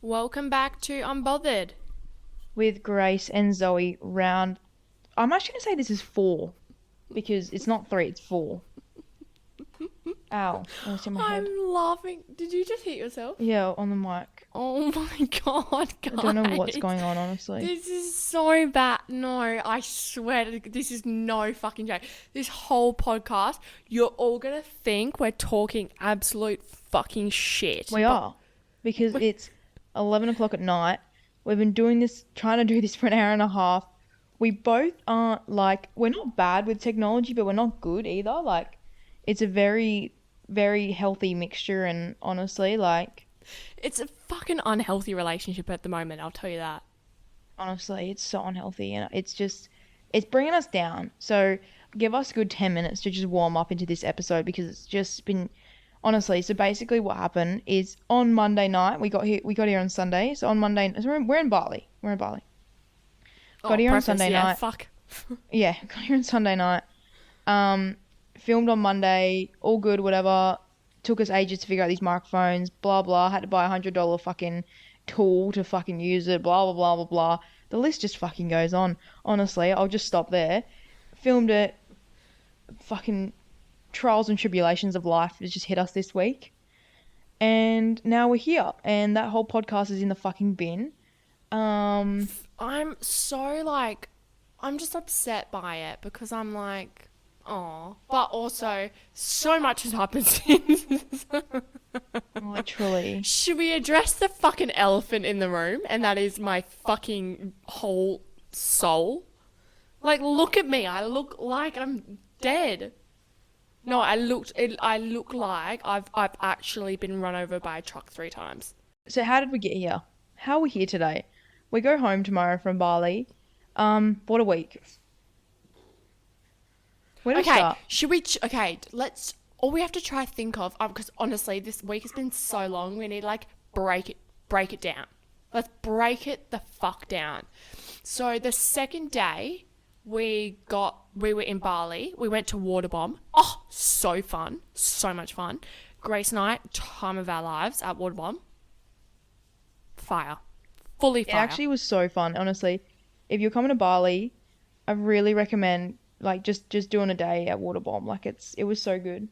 Welcome back to Unbothered. With Grace and Zoe round. I'm actually going to say this is 4 because it's not 3, it's 4. Ow, almost in my head. I'm laughing. Did you just hit yourself? Yeah, on the mic. Oh my god, guys. I don't know what's going on, honestly. This is so bad. No, I swear, this is no fucking joke. This whole podcast, you're all going to think we're talking absolute fucking shit. We are. Because it's 11 o'clock at night. We've been trying to do this for an hour and a half. We both aren't we're not bad with technology, but we're not good either. It's a very, very healthy mixture, and honestly, it's a fucking unhealthy relationship at the moment, I'll tell you that. Honestly, it's so unhealthy, and it's bringing us down. So give us a good 10 minutes to just warm up into this episode, because it's just been, honestly, so basically what happened is on Monday night, we got here on Sunday. So on Monday, so we're in Bali. Got here on Sunday night. Fuck. Yeah, got here on Sunday night. Filmed on Monday, all good, whatever. Took us ages to figure out these microphones, blah, blah. Had to buy $100 fucking tool to fucking use it, blah, blah, blah, blah, blah. The list just fucking goes on. Honestly, I'll just stop there. Filmed it. Fucking trials and tribulations of life has just hit us this week. And now we're here. And that whole podcast is in the fucking bin. I'm so I'm just upset by it because I'm like, oh, but also so much has happened since. Literally. Should we address the fucking elephant in the room? And that is my fucking whole soul. Look at me. I look like I'm dead. No, I look like I've actually been run over by a truck 3 times. So how did we get here? How are we here today? We go home tomorrow from Bali. What a week. Where do we start? Let's, all we have to try to think of, because honestly, this week has been so long, we need break it down. Let's break it the fuck down. So the second day we were in Bali, we went to Waterbomb. Oh, so fun. So much fun. Grace and I, time of our lives at Waterbomb. Fire. Fully fire. It actually was so fun, honestly. If you're coming to Bali, I really recommend just doing a day at Waterbomb. It was so good.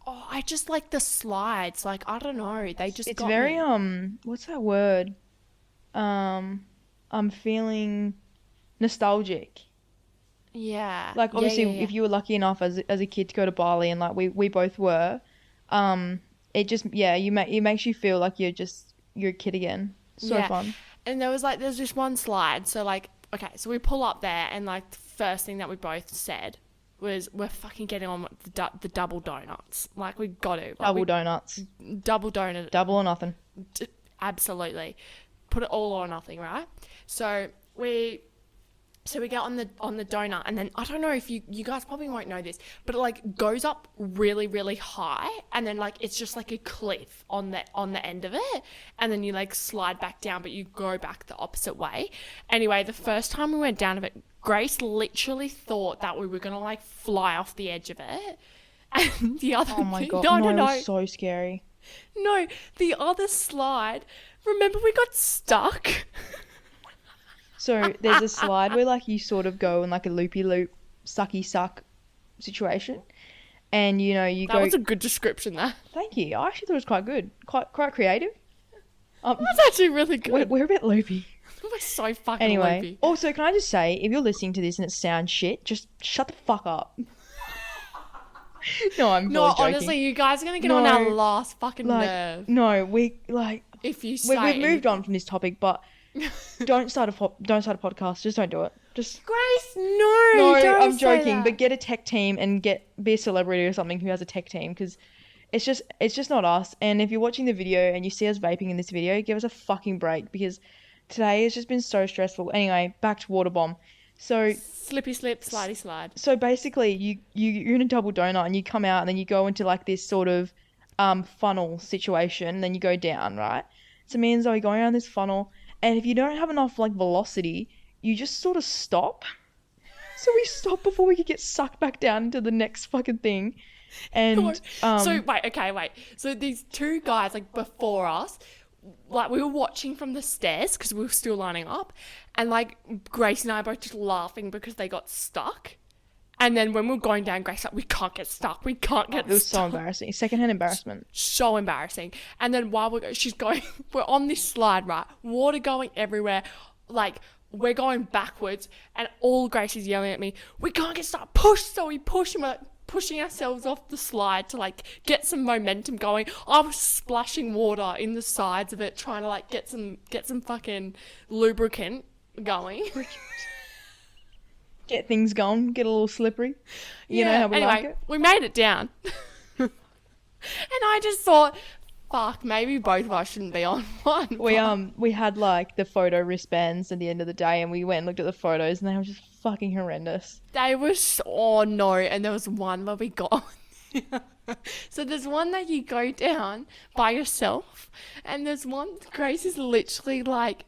Oh, I just like the slides. I don't know. They just It's got very me. What's that word? I'm feeling nostalgic. Yeah. Obviously, if you were lucky enough as a kid to go to Bali, and we both were, it just, yeah, it makes you feel like you're a kid again. So fun. And there's this one slide. So okay, so we pull up there, and the first thing that we both said was, we're fucking getting on with the double donuts. We got to. Donuts. Double donut. Double or nothing. Absolutely. Put it all or nothing, right? So we get on the donut, and then I don't know if you guys probably won't know this, but it goes up really, really high, and then it's just a cliff on the end of it, and then you slide back down, but you go back the opposite way. Anyway, the first time we went down of it, Grace literally thought that we were gonna fly off the edge of it, and the other Oh my god, no, it was so scary. No, the other slide. Remember, we got stuck. So there's a slide where you sort of go in a loopy loop, sucky suck situation, and you go. That was a good description there. Thank you. I actually thought it was quite good, quite creative. That's actually really good. We're a bit loopy. We're so fucking loopy. Also, can I just say, if you're listening to this and it sounds shit, just shut the fuck up. No, I'm No, joking. honestly, you guys are gonna get on our last fucking nerve. No, If you say we've moved on from this topic, but don't start a podcast. Just don't do it. Just Grace, no, don't I'm say joking. that. But get a tech team and be a celebrity or something who has a tech team, because it's just not us. And if you're watching the video and you see us vaping in this video, give us a fucking break, because today has just been so stressful. Anyway, back to Waterbomb. So slippy slip, slidey slide. So basically, you're in a double donut and you come out, and then you go into this sort of funnel situation, and then you go down, right? So me and Zoe going around this funnel, and if you don't have enough velocity, you just sort of stop. So we stopped before we could get sucked back down into the next fucking thing. And So wait. So these 2 guys before us, like we were watching from the stairs because we were still lining up, and like Grace and I both just laughing because they got stuck. And then when we were going down, Grace like, we can't get stuck. We can't get stuck. It was so embarrassing. Secondhand embarrassment. So embarrassing. And then while she's going, we're on this slide, right? Water going everywhere. Like, we're going backwards. And all Grace is yelling at me, we can't get stuck. Push. So we push, and we're like pushing ourselves off the slide to like get some momentum going. I was splashing water in the sides of it, trying to like get some fucking lubricant going. Get things going, get a little slippery. You know how we like it. We made it down. And I just thought, fuck, maybe both of us shouldn't be on one. We had like the photo wristbands at the end of the day, and we went and looked at the photos, and they were just fucking horrendous. They were no, and there was one where we got so there's one that you go down by yourself, and there's one Grace is literally like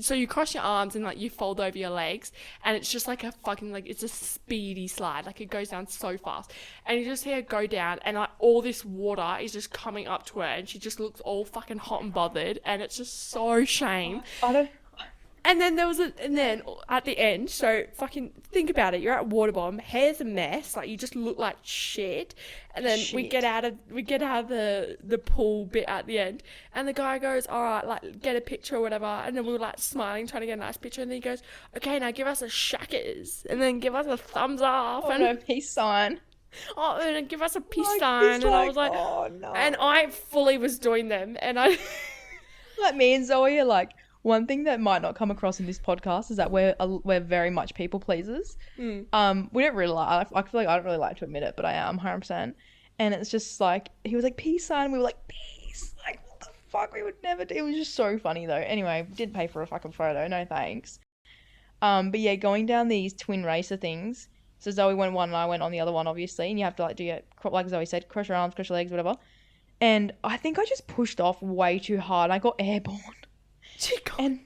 so you cross your arms and like you fold over your legs, and it's just like a fucking like it's a speedy slide, like it goes down so fast, and you just see her go down, and like all this water is just coming up to her, and she just looks all fucking hot and bothered, and it's just so shame. And then and then at the end, so fucking think about it. You're at Waterbomb, hair's a mess, like you just look like shit. And then we get out of the pool bit at the end, and the guy goes, all right, like get a picture or whatever. And then we were like smiling, trying to get a nice picture. And then he goes, okay, now give us a shackers, and then give us a thumbs up, and a peace sign. Oh, and then give us a peace sign. And I was like, oh no. And I fully was doing them, and I like me and Zoe are like. One thing that might not come across in this podcast is that we're very much people pleasers. We don't really like. I feel like I don't really like to admit it, but I am 100%. And it's just like he was like peace sign. We were like peace. Like what the fuck? We would never do. It was just so funny though. Anyway, did pay for a fucking photo. No thanks. But yeah, going down these twin racer things. So Zoe went one and I went on the other one, obviously. And you have to like do it like Zoe said, cross your arms, cross your legs, whatever. And I think I just pushed off way too hard. I got airborne. And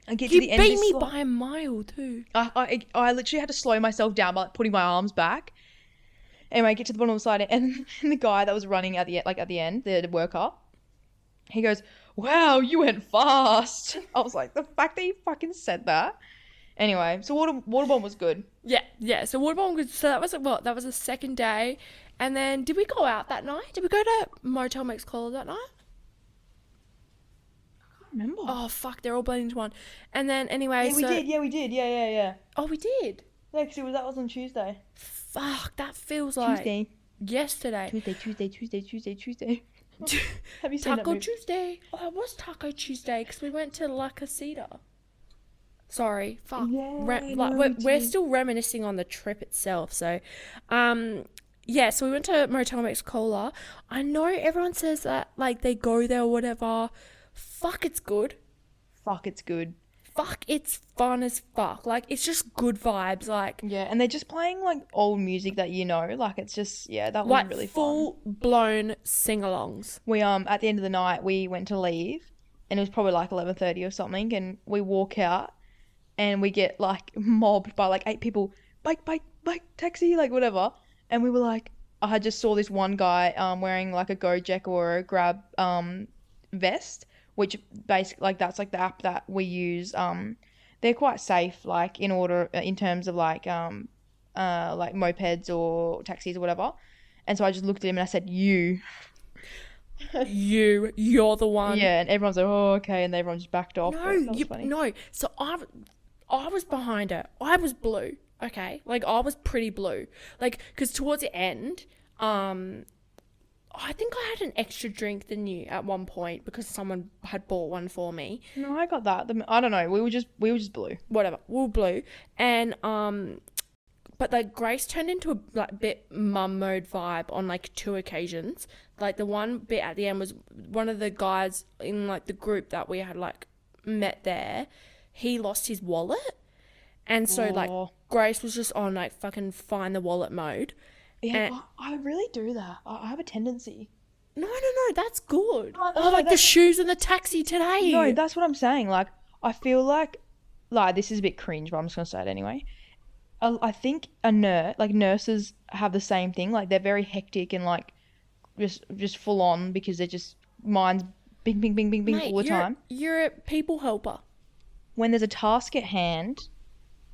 I get to the end of this You beat me by a mile too. I literally had to slow myself down by like, putting my arms back. Anyway, I get to the bottom of the slide, and the guy that was running at the end, the worker, he goes, "Wow, you went fast." I was like, the fact that he fucking said that. Anyway, so Waterbomb was good. Yeah. So Waterbomb was so that was that was the second day, and then did we go out that night? Did we go to Motel Mex Cola that night? Remember? Oh fuck, they're all blending into one. And then anyway, we did. Yeah. Oh, we did. Yeah, because that was on Tuesday. Fuck, that feels like Tuesday. Yesterday. Tuesday. Have you seen Taco Tuesday? Oh, it was Taco Tuesday because we went to La Casita. Sorry, fuck. Yeah, we're still reminiscing on the trip itself. So, yeah. So we went to Motel Mex Cola. I know everyone says that like they go there or whatever. Fuck, it's good. Fuck, it's fun as fuck. Like, it's just good vibes. Like, yeah, and they're just playing like old music that you know. Like, it's just that was like really fun. Full blown sing-alongs. We at the end of the night we went to leave, and it was probably like 11:30 or something, and we walk out, and we get like mobbed by like 8 people. Bike, taxi, like whatever, and we were like, I just saw this one guy wearing like a Gojek or a Grab vest. Which basically like that's like the app that we use. They're quite safe, like in terms of like mopeds or taxis or whatever. And so I just looked at him and I said, "You, you're the one." Yeah, and everyone's like, "Oh, okay," and everyone just backed off. No. So I was behind her. I was blue. Okay, like I was pretty blue. Like because towards the end, I think I had an extra drink than you at one point because someone had bought one for me. No, I got that. I don't know. We were just blue. Whatever. We were blue. And but like Grace turned into a like bit mum mode vibe on like 2 occasions. Like the one bit at the end was one of the guys in like the group that we had like met there. He lost his wallet. And so like Grace was just on like fucking find the wallet mode. Yeah, I really do that. I have a tendency. No, that's good. The shoes in the taxi today. No, that's what I'm saying. Like, I feel like this is a bit cringe, but I'm just gonna say it anyway. I think nurses have the same thing. Like, they're very hectic and like just full on because they're just mind's bing, bing, bing, bing, bing Mate, all the time. You're a people helper. When there's a task at hand,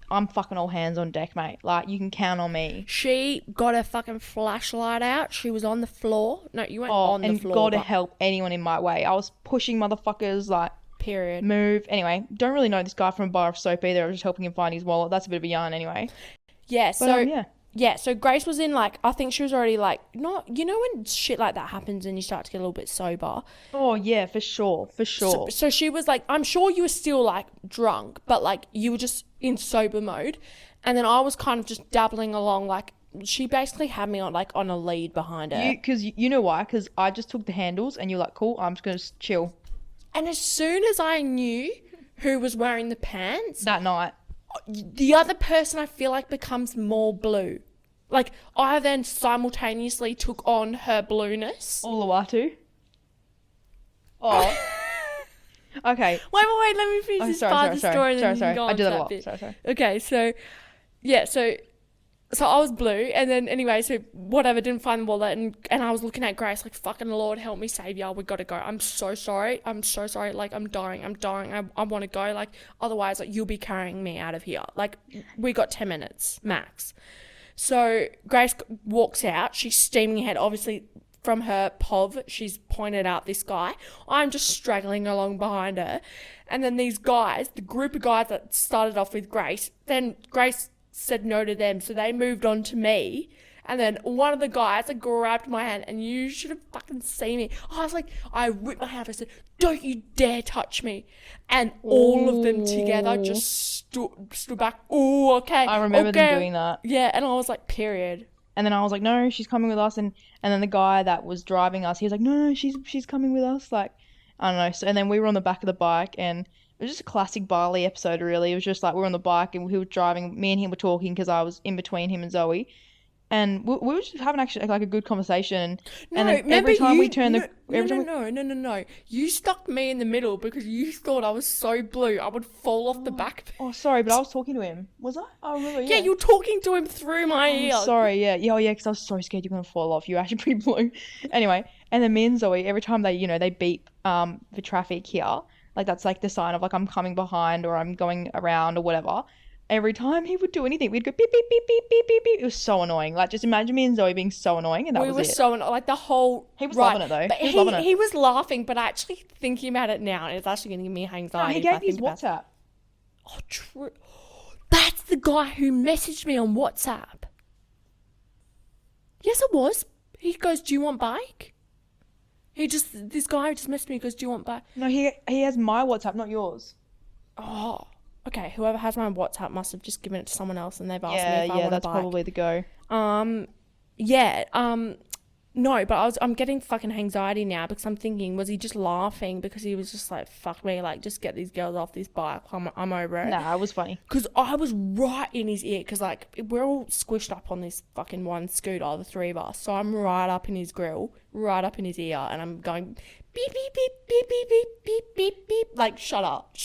I'm fucking all hands on deck, mate. Like, you can count on me. She got her fucking flashlight out. She was on the floor. No, you weren't on the floor. And gotta help anyone in my way. I was pushing motherfuckers, like, period. move. Anyway, don't really know this guy from a bar of soap either. I was just helping him find his wallet. That's a bit of a yarn anyway. Yeah, so... But, so Grace was in, like, I think she was already, like, not... You know when shit like that happens and you start to get a little bit sober? Oh, yeah, for sure. So she was, like, I'm sure you were still, like, drunk, but, like, you were just in sober mode. And then I was kind of just dabbling along, like, she basically had me on, like, on a lead behind her. Because you know why? Because I just took the handles and you're like, cool, I'm just going to chill. And as soon as I knew who was wearing the pants... That night. The other person, I feel like, becomes more blue. Like, I then simultaneously took on her blueness. Uluwatu. Oh. Okay. Wait, let me finish this part of the story and then you can go on I do to that a that lot. bit. Sorry. Okay, so I was blue, and then anyway, so whatever, didn't find the wallet, and I was looking at Grace like, fucking Lord, help me, Saviour, we gotta go. I'm so sorry, like, I'm dying, I want to go, like, otherwise, like, you'll be carrying me out of here. Like, we got 10 minutes, max. So Grace walks out, she's steaming ahead, obviously from her POV, she's pointed out this guy. I'm just straggling along behind her, and then these guys, the group of guys that started off with Grace, then Grace said no to them, so they moved on to me. And then one of the guys grabbed my hand, and you should have fucking seen me. I was like, I whipped my hand. I said, don't you dare touch me. And all of them together just stood back. Oh, okay. I remember them doing that. Yeah, and I was like, period. And then I was like, no, she's coming with us. And then the guy that was driving us, he was like, no, she's coming with us. Like, I don't know. So, and then we were on the back of the bike, and it was just a classic Bali episode, really. It was just like we were on the bike and he was driving. Me and him were talking because I was in between him and Zoe. And we were just having actually like a good conversation. No, and then every time we turned No. You stuck me in the middle because you thought I was so blue I would fall off the back. Oh, sorry, but I was talking to him. Was I? I remember, yeah. You were talking to him through my ear. Sorry, yeah. Yeah, because I was so scared you were going to fall off. You're actually pretty blue. Anyway, and then me and Zoe, every time they beep for traffic here, like that's like the sign of like I'm coming behind or I'm going around or whatever. Every time he would do anything, we'd go beep, beep, beep, beep, beep, beep, beep. It was so annoying. Like, just imagine me and Zoe being so annoying, and that was it. We were so like the whole... He was loving it, though. But he was loving it. He was laughing, but actually thinking about it now, it's actually going to give me anxiety. No, he gave me his WhatsApp. Oh, true. That's the guy who messaged me on WhatsApp. Yes, it was. He goes, do you want bike? This guy just messaged me, goes, do you want bike? No, he has my WhatsApp, not yours. Oh, okay. Whoever has my WhatsApp must have just given it to someone else, and they've asked me if I want a bike. Yeah, that's probably the go. No, but I'm getting fucking anxiety now because I'm thinking, was he just laughing because he was just like, fuck me, like, just get these girls off this bike. I'm over it. Nah, it was funny. Because I was right in his ear because, like, we're all squished up on this fucking one scooter, the three of us. So I'm right up in his grill, right up in his ear, and I'm going beep, beep, beep, beep, beep, beep, beep, beep, beep. Like, shut up.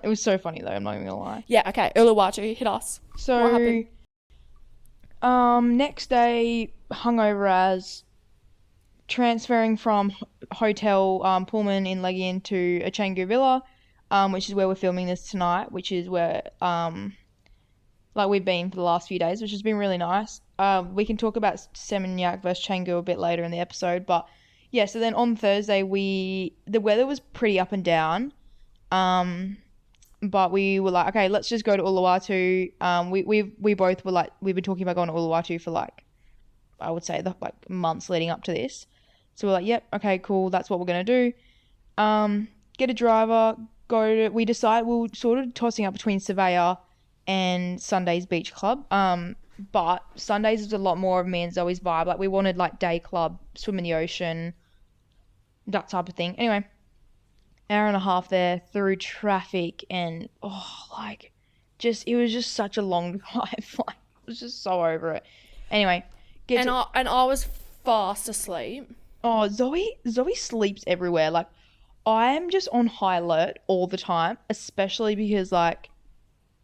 It was so funny, though. I'm not even going to lie. Yeah, okay. Uluwatu, hit us. So, what happened? Next day, hungover as... transferring from hotel Pullman in Legian to a Canggu villa, which is where we're filming this tonight, which is where like we've been for the last few days, which has been really nice. We can talk about Seminyak versus Canggu a bit later in the episode, but yeah. So then on Thursday, the weather was pretty up and down, but we were like, okay, let's just go to Uluwatu. We both were like, we've been talking about going to Uluwatu for like, I would say like months leading up to this. So we're like, yep, okay, cool, that's what we're going to do. Get a driver, we decide we're sort of tossing up between Surveyor and Sunday's Beach Club. But Sundays is a lot more of me and Zoe's vibe. Like, we wanted, like, day club, swim in the ocean, that type of thing. Anyway, hour and a half there through traffic and, it was just such a long drive. Like, I was just so over it. Anyway. I was fast asleep. Oh, Zoe sleeps everywhere. Like, I'm just on high alert all the time, especially because, like,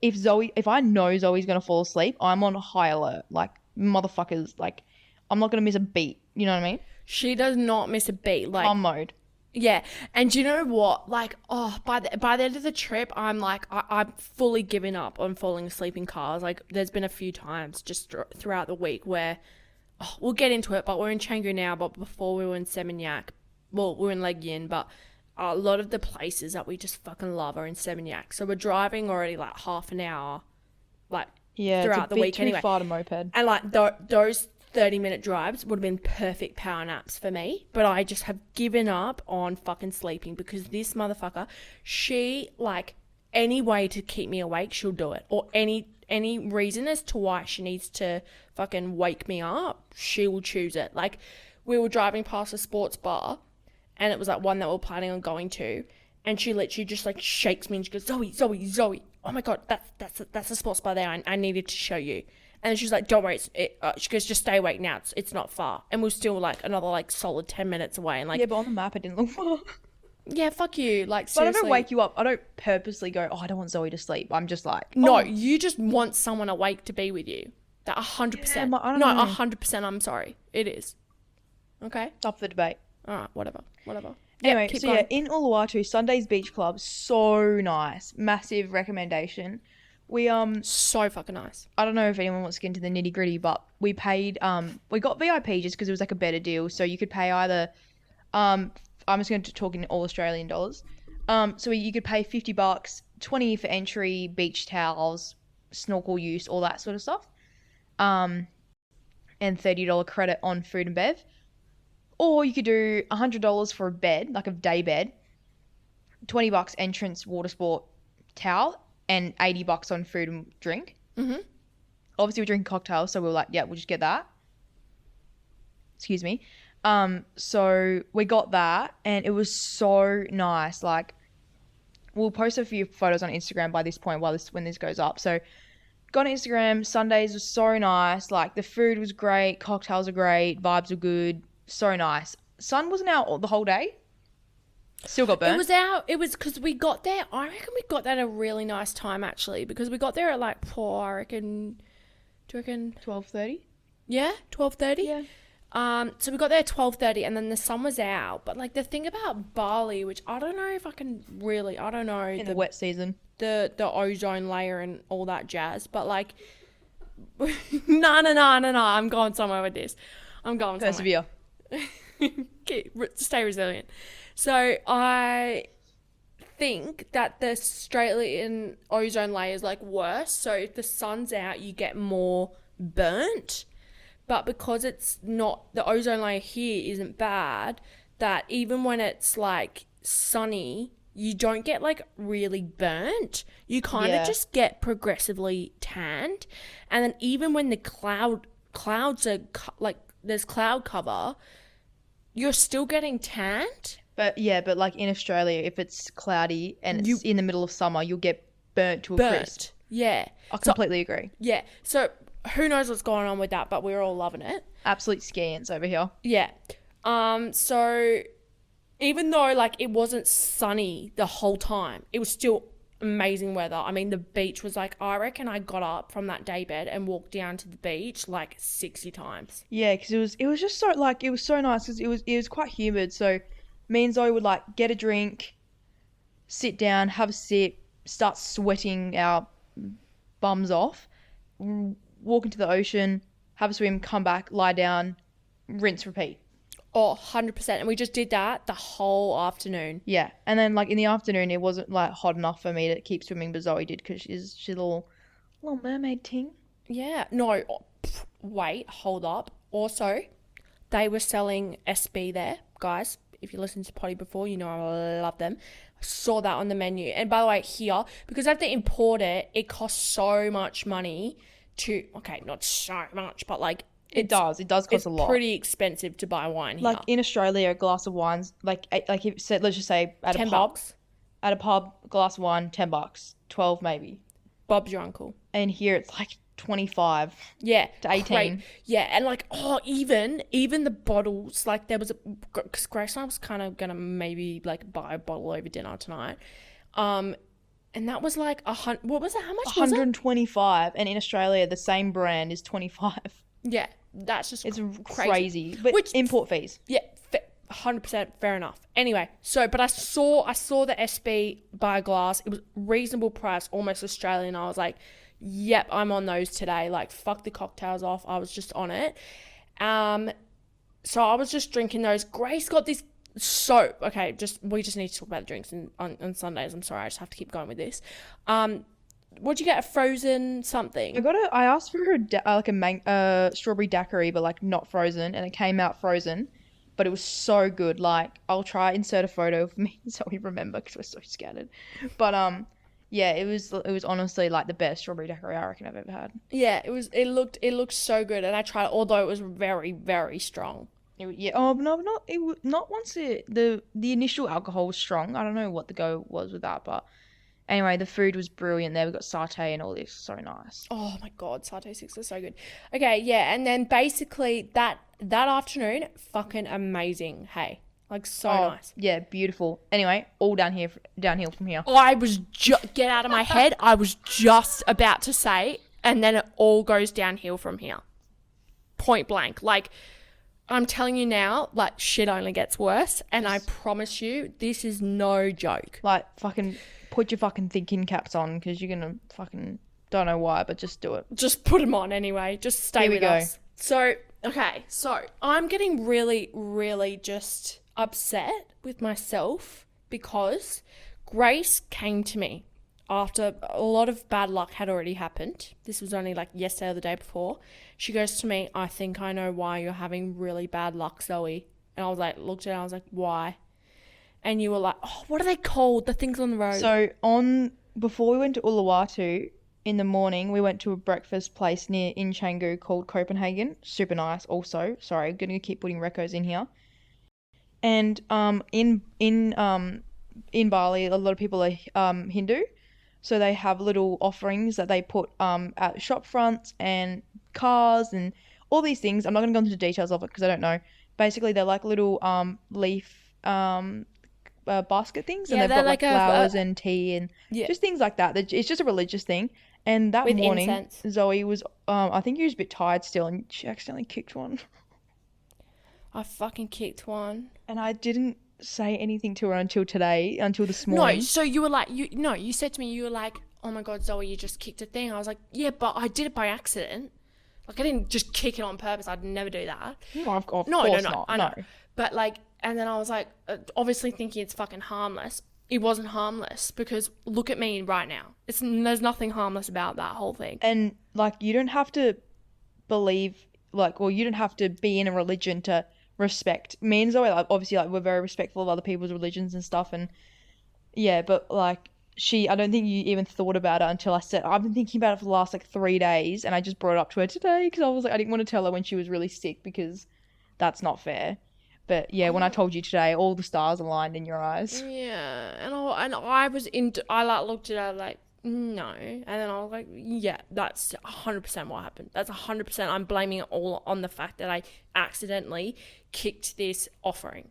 if I know Zoe's going to fall asleep, I'm on high alert. Like, motherfuckers, like, I'm not going to miss a beat. You know what I mean? She does not miss a beat. Like, Calm mode. Yeah, and you know what? Like, oh, by the end of the trip, I'm like, I'm fully giving up on falling asleep in cars. Like, there's been a few times just throughout the week where, oh, we'll get into it, but we're in Canggu now. But before we were in Seminyak, well, we were in Legian, but a lot of the places that we just fucking love are in Seminyak. So we're driving already like half an hour, like Yeah, throughout it's a the bit week too anyway. far to moped. And like those 30-minute drives would have been perfect power naps for me. But I just have given up on fucking sleeping because this motherfucker, she like any way to keep me awake, she'll do it. Or any reason as to why she needs to fucking wake me up, she will choose it. Like we were driving past a sports bar and it was like one that we we're planning on going to, and she literally just like shakes me and she goes, Zoe, oh my god, that's a sports bar there. I needed to show you. And she's like, don't worry, she goes, just stay awake now. It's not far. And we're still like another like solid 10 minutes away. And like, Yeah, but on the map it didn't look far. yeah, fuck you. Like, But I seriously. don't wake you up. I don't purposely go, oh, I don't want Zoe to sleep. I'm just like, No, oh, you just want someone awake to be with you. That 100%. Yeah, I don't No, know. 100%. I'm sorry. It is. Okay. up for debate. All right. Whatever. Anyway, keep so going. yeah, in Uluwatu, Sunday's Beach Club, so nice. Massive recommendation. We So fucking nice. I don't know if anyone wants to get into the nitty gritty, but we paid we got VIP just because it was like a better deal. So you could pay either I'm just going to talk in all Australian dollars. So you could pay $50, 20 for entry, beach towels, snorkel use, all that sort of stuff. And $30 credit on food and bev. Or you could do $100 for a bed, like a day bed, $20 entrance water sport towel, and $80 on food and drink. Mm-hmm. Obviously, we're drinking cocktails, so we were like, yeah, we'll just get that. Excuse me. So we got that, and it was so nice. Like, we'll post a few photos on Instagram by this point when this goes up. So, got on Instagram. Sundays was so nice. Like, the food was great, cocktails are great, vibes were good. So nice. Sun wasn't out the whole day. Still got burnt. It was because we got there. I reckon we got there at a really nice time actually, because we got there at like I reckon. Do you reckon 12:30. Yeah, 12:30. Yeah. So we got there at 12:30, and then the sun was out. But like the thing about Bali, which I don't know if I can really, I don't know In the wet season. the ozone layer and all that jazz. But like, no. I'm going somewhere with this. I'm going somewhere. Persevere. Stay resilient. So I think that the Australian ozone layer is like worse. So if the sun's out, you get more burnt. But because it's not, the ozone layer here isn't bad, that even when it's like sunny, you don't get like really burnt. You kind of just get progressively tanned. And then even when the clouds are like there's cloud cover, you're still getting tanned. But like in Australia, if it's cloudy and it's in the middle of summer, you'll get burnt to a crisp. Yeah. I completely agree. Yeah. So who knows what's going on with that, but we're all loving it. Absolute ski ants over here. Yeah. So even though like it wasn't sunny the whole time, it was still amazing weather. I mean, the beach was like, I reckon I got up from that day bed and walked down to the beach like 60 times. Yeah, because it was just so like it was so nice because it was quite humid. So me and Zoe would like get a drink, sit down, have a sip, start sweating our bums off, walk into the ocean, have a swim, come back, lie down, rinse, repeat. Oh, 100%. And we just did that the whole afternoon. Yeah. And then like in the afternoon, it wasn't like hot enough for me to keep swimming, but Zoe did because she's a little mermaid ting. Yeah. No, wait, hold up. Also, they were selling SB there, guys. If you listened to Potty before, you know I love them. I saw that on the menu. And by the way, here, because I have to import it, it costs so much money to, okay, not so much, but like, It does cost a lot. It's pretty expensive to buy wine here. Like in Australia, a glass of wine's like if said, let's just say at $10. a pub, at a pub, glass of wine, $10, 12 maybe. Bob's your uncle. And here it's like 25. Yeah. To 18. Great. Yeah, and like, oh, even the bottles, like there was a, because Grace and I was kind of gonna maybe like buy a bottle over dinner tonight, and that was like what was it? How much was it? 125, and in Australia the same brand is 25. Yeah, that's just It's crazy. But Which, import fees. yeah, 100% fair enough. Anyway, so but I saw the SB bar glass. It was reasonable price, almost Australian. I was like, yep, I'm on those today. Like, fuck the cocktails off. I was just on it. So I was just drinking those. Grace got this soap. Okay, we just need to talk about the drinks on Sundays. I'm sorry, I just have to keep going with this. What'd you get? A frozen something? I asked for a strawberry daiquiri, but like not frozen, and it came out frozen. But it was so good. Like, I'll try insert a photo of me so we remember because we're so scattered. But yeah, it was honestly like the best strawberry daiquiri I reckon I've ever had. Yeah, it looked so good, and I tried it, although it was very, very strong. Not once the initial alcohol was strong. I don't know what the go was with that, but anyway, the food was brilliant there. We got satay and all this, so nice. Oh my god, satay sticks are so good. Okay, yeah, and then basically that afternoon, fucking amazing. Hey, like so nice. Yeah, beautiful. Anyway, all downhill from here. I was get out of my head. I was just about to say, and then it all goes downhill from here. Point blank. Like, I'm telling you now, like, shit only gets worse, and I promise you, this is no joke. Like, fucking put your fucking thinking caps on, because you're gonna fucking, don't know why, but just do it. Just put them on anyway. Just stay with us. So, okay, so I'm getting really, really just upset with myself because Grace came to me after a lot of bad luck had already happened. This was only like yesterday or the day before. She goes to me, I think I know why you're having really bad luck, Zoe. And I was like, looked at her, I was like, why? And you were like, oh, what are they called? The things on the road. So before we went to Uluwatu, in the morning, we went to a breakfast place in Canggu called Copenhagen. Super nice also. Sorry, I'm going to keep putting recos in here. And in Bali, a lot of people are Hindu. So they have little offerings that they put at shop fronts and cars and all these things. I'm not going to go into the details of it because I don't know. Basically, they're like little leaf basket things. And they've got like flowers and tea and just things like that. It's just a religious thing. And that morning, incense. Zoe was, I think she was a bit tired still, and she accidentally kicked one. I fucking kicked one. And I didn't say anything to her until this morning. No, so you were like, you said to me, you were like, oh my God, Zoe, you just kicked a thing. I was like, yeah, but I did it by accident. Like, I didn't just kick it on purpose. I'd never do that. No, of course not. I know. No. But like, and then I was like, obviously thinking it's fucking harmless. It wasn't harmless because look at me right now. There's nothing harmless about that whole thing. And like, you don't have to believe you don't have to be in a religion to respect. Me and Zoe, like, obviously, like, we're very respectful of other people's religions and stuff. And yeah, but like I don't think you even thought about it until I said, I've been thinking about it for the last like 3 days, and I just brought it up to her today because I was like, I didn't want to tell her when she was really sick because that's not fair. But yeah, when I told you today, all the stars aligned in your eyes. Yeah, and I was I like looked at her like, no, and then I was like, yeah, that's 100% what happened. That's 100%. I'm blaming it all on the fact that I accidentally kicked this offering,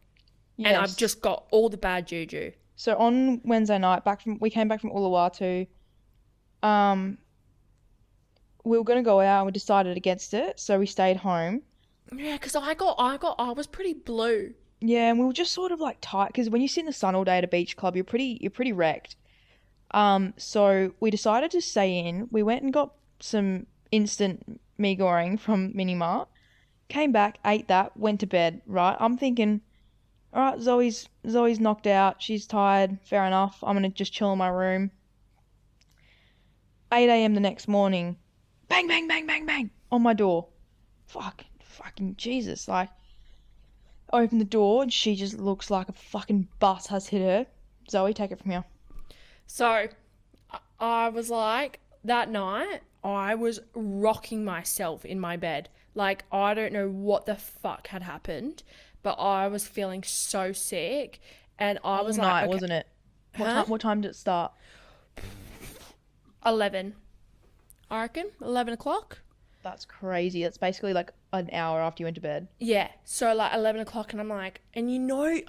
and I've just got all the bad juju. So on Wednesday night, we came back from Uluwatu. We were gonna go out, and we decided against it, so we stayed home. Yeah, because I was pretty blue. Yeah, and we were just sort of like tight because when you sit in the sun all day at a beach club, you're pretty wrecked. So we decided to stay in. We went and got some instant mee goreng from Mini Mart. Came back, ate that, went to bed. Right, I'm thinking, all right, Zoe's knocked out. She's tired. Fair enough. I'm gonna just chill in my room. 8 a.m. the next morning, bang, bang, bang, bang, bang on my door. Fucking Jesus! Like, I open the door and she just looks like a fucking bus has hit her. Zoe, take it from here. So, I was like, that night, I was rocking myself in my bed. Like, I don't know what the fuck had happened, but I was feeling so sick, and I was like, okay. Wasn't it? What time did it start? 11. I reckon 11 o'clock. That's crazy. That's basically like an hour after you went to bed. Yeah. So like 11 o'clock, and I'm like, and you know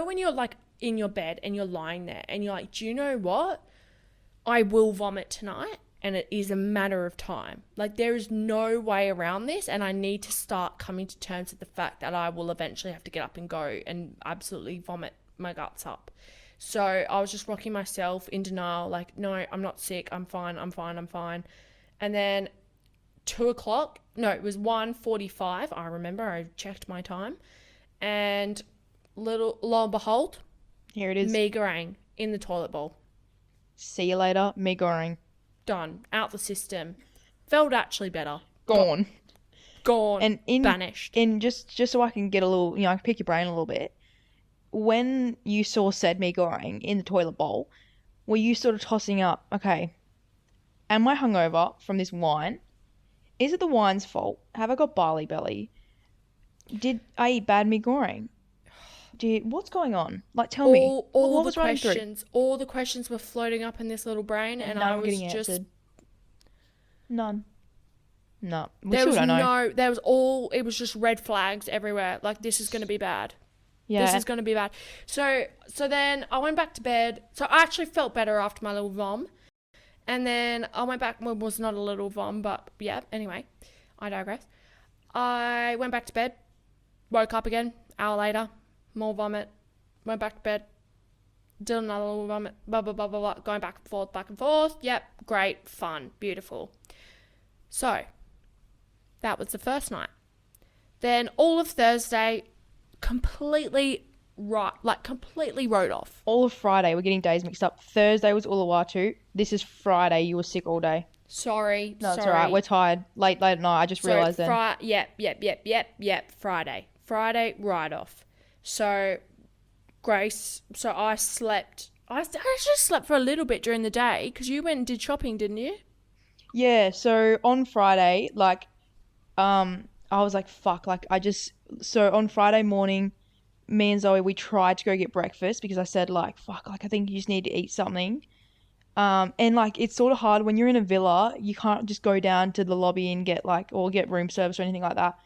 when you're like in your bed and you're lying there and you're like, do you know what? I will vomit tonight. and it is a matter of time. Like, there is no way around this, and I need to start coming to terms with the fact that I will eventually have to get up and go and absolutely vomit my guts up. So I was just rocking myself in denial, like, no, I'm not sick, I'm fine. And then 2 o'clock, no, it was 1:45, I remember, I checked my time, and lo and behold, Here it is. me goreng in the toilet bowl. See you later, me goreng. Done. Out the system. Felt actually better. Gone. Gone. And banished. Just so I can get a little, I can pick your brain a little bit. When you saw said me goreng in the toilet bowl, were you sort of tossing up, okay, am I hungover from this wine? Is it the wine's fault? Have I got barley belly? Did I eat bad me goreng? What's going on? Like, tell me. All the questions were floating up in this little brain, and I was just answered. None. No. There was just red flags everywhere. Like, this is going to be bad. Yeah. This is going to be bad. So then I went back to bed. So I actually felt better after my little vom. And then I went back, well, it was not a little vom, but yeah, anyway, I digress. I went back to bed, woke up again, hour later, more vomit, went back to bed, did another little vomit, blah, blah, blah, blah, blah, going back and forth. Yep, great, fun, beautiful. So that was the first night. Then all of Thursday, completely wrote off. All of Friday, we're getting days mixed up. Thursday was Uluwatu. This is Friday. You were sick all day. Sorry. No, it's all right. We're tired. Late at night. I just realised then. Yep. Friday, right off. So, Grace, I slept. I actually slept for a little bit during the day because you went and did shopping, didn't you? Yeah. So on Friday, I was like, fuck. So on Friday morning, me and Zoe, we tried to go get breakfast because I said, fuck, I think you just need to eat something. And it's sort of hard when you're in a villa, you can't just go down to the lobby and get room service or anything like that.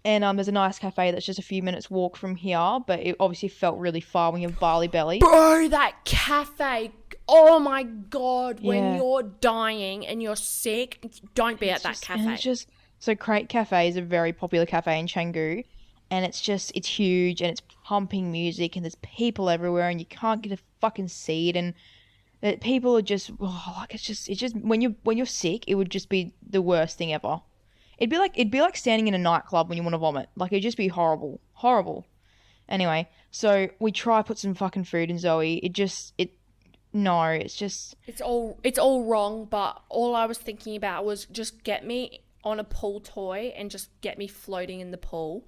And there's a nice cafe that's just a few minutes walk from here, but it obviously felt really far when you have barley belly. Bro, that cafe, oh my God, when you're dying and you're sick, don't be at that cafe. So Crate Cafe is a very popular cafe in Canggu. And it's huge and it's pumping music and there's people everywhere and you can't get a fucking seat and people are just, when you're sick, it would just be the worst thing ever. It'd be like standing in a nightclub when you want to vomit. Like, it'd just be horrible. Anyway, so we try put some fucking food in Zoe. It's all wrong, but all I was thinking about was just get me on a pool toy and just get me floating in the pool.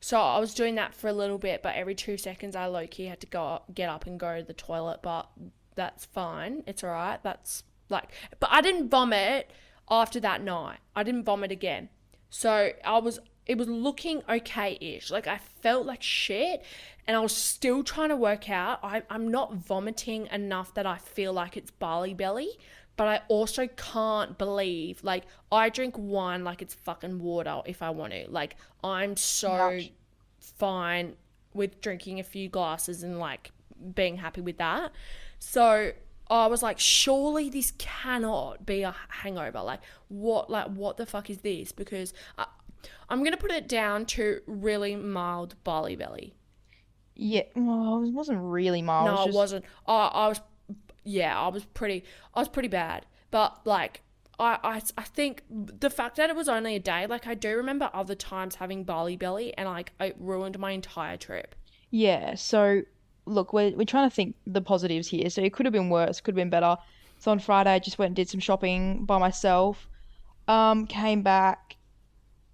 So I was doing that for a little bit, but every 2 seconds I low-key had to get up and go to the toilet, but that's fine. It's all right. But I didn't vomit after that night. I didn't vomit again. So it was looking okay-ish. Like, I felt like shit, and I was still trying to work out. I'm not vomiting enough that I feel like it's barley belly, but I also can't believe, I drink wine like it's fucking water if I want to. I'm so fine with drinking a few glasses and, being happy with that. So I was like, surely this cannot be a hangover. What the fuck is this? Because I'm going to put it down to really mild barley belly. Yeah, well, it wasn't really mild. No, it wasn't. I was pretty bad. But I think the fact that it was only a day, I do remember other times having barley belly and it ruined my entire trip. Yeah, so look, we're trying to think the positives here. So it could have been worse, could have been better. So on Friday I just went and did some shopping by myself. Came back.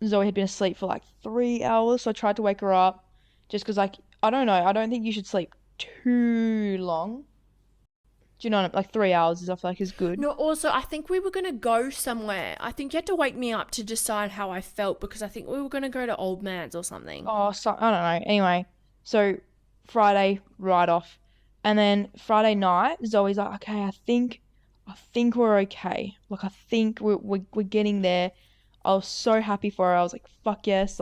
Zoe had been asleep for 3 hours, so I tried to wake her up just because I don't know, I don't think you should sleep too long. Do you know what I mean? 3 hours is, I feel is good. No, also, I think we were going to go somewhere. I think you had to wake me up to decide how I felt because I think we were going to go to Old Man's or something. Oh, so, I don't know. Anyway, so Friday, right off. And then Friday night, Zoe's like, okay, I think we're okay. I think we're getting there. I was so happy for her. I was like, fuck yes,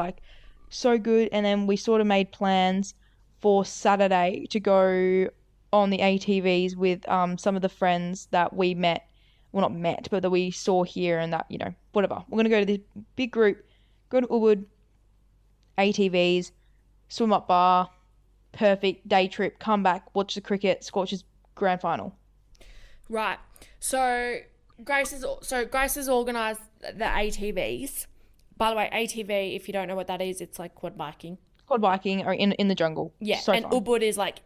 so good. And then we sort of made plans for Saturday to go on the ATVs with some of the friends that we met well, not met, but that we saw here and that, you know, whatever. We're going to go to this big group, go to Ubud, ATVs, swim up bar, perfect day trip, come back, watch the cricket, Scorchers grand final. Right. So Grace has organised the ATVs. By the way, ATV, if you don't know what that is, it's like quad biking. Quad biking or in the jungle. Yeah, so and fun. Ubud is like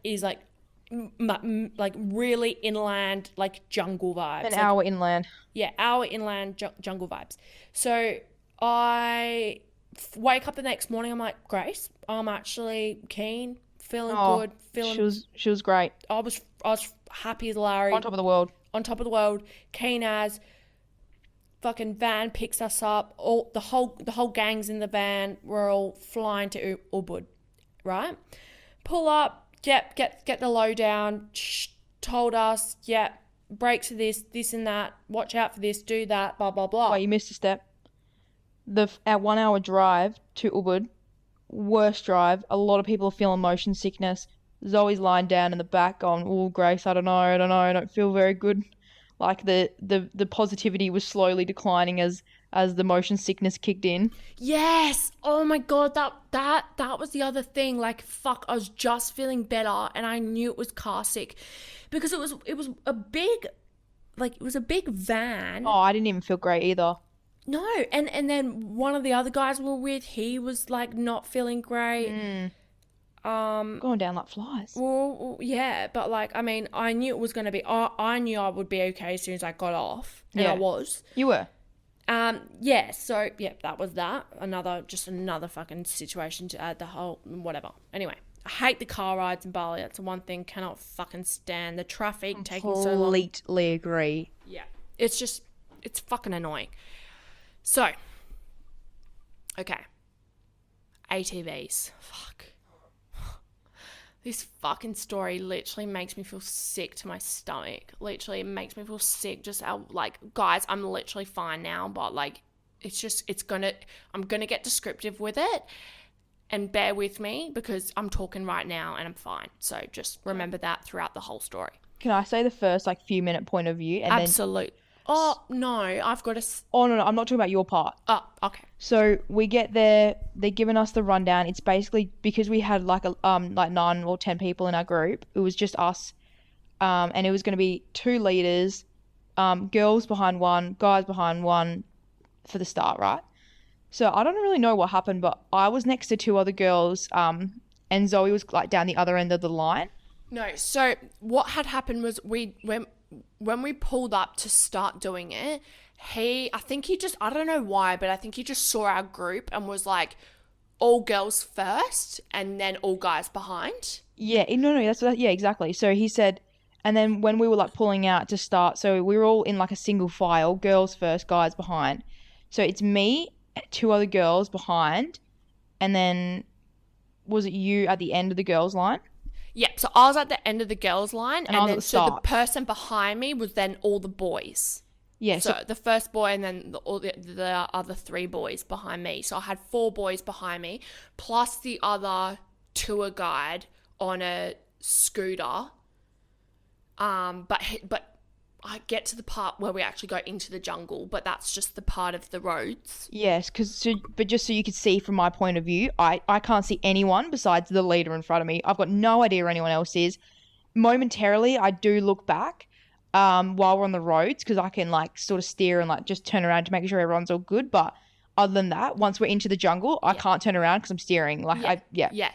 really inland, like jungle vibes. An hour inland. Yeah, hour inland jungle vibes. So I wake up the next morning. I'm like, Grace, I'm actually keen, feeling good, feeling. She was great. I was happy as Larry. On top of the world. On top of the world, keen as. Fucking van picks us up. All the whole gang's in the van. We're all flying to Ubud, right? Pull up. Yep, get the lowdown. Told us. Yep, brakes for this and that. Watch out for this. Do that. Blah blah blah. Oh, you missed a step. Our 1 hour drive to Ubud, worst drive. A lot of people are feeling motion sickness. Zoe's lying down in the back going, "Oh, Grace, I don't know. I don't feel very good." Like the positivity was slowly declining as the motion sickness kicked in. Yes. Oh my god, that was the other thing. Like, fuck, I was just feeling better and I knew it was car sick because it was a big van. Oh, I didn't even feel great either. No, and then one of the other guys we were with, he was like not feeling great. Going down like flies. Well, yeah, but like, I mean, I knew it was going to be, I knew I would be okay as soon as I got off, and I was. You were. Yeah, so, yeah, that was that. Another fucking situation to add the whole, whatever. Anyway, I hate the car rides in Bali. That's the one thing, cannot fucking stand. The traffic taking so long. Completely agree. Yeah, it's fucking annoying. So, okay. ATVs. Fuck. This fucking story literally makes me feel sick to my stomach. Literally, it makes me feel sick. Just how, like, guys, I'm literally fine now, but like, I'm gonna get descriptive with it, and bear with me because I'm talking right now and I'm fine. So just remember that throughout the whole story. Can I say the first like few minute point of view? And Absolutely. Oh no, I've got to. Oh no, I'm not talking about your part. Oh, okay. So we get there, they're giving us the rundown. It's basically because we had like 9 or 10 people in our group. It was just us, and it was going to be 2 leaders, girls behind one, guys behind one, for the start, right? So I don't really know what happened, but I was next to 2 other girls, and Zoe was like down the other end of the line. No, so what had happened was when we pulled up to start doing it, I don't know why, but I think he just saw our group and was like, all girls first and then all guys behind. Yeah, no, yeah, exactly. So he said, and then when we were like pulling out to start, so we were all in like a single file, girls first, guys behind. So it's me, 2 other girls behind, and then was it you at the end of the girls line? Yep, so I was at the end of the girls line, and then so the person behind me was then all the boys. Yeah, so the first boy and then all the other 3 boys behind me. So I had 4 boys behind me, plus the other tour guide on a scooter. But I get to the part where we actually go into the jungle, but that's just the part of the roads. Yes, but just so you could see from my point of view, I can't see anyone besides the leader in front of me. I've got no idea where anyone else is. Momentarily, I do look back while we're on the roads because I can like sort of steer and like just turn around to make sure everyone's all good. But other than that, once we're into the jungle, I can't turn around because I'm steering.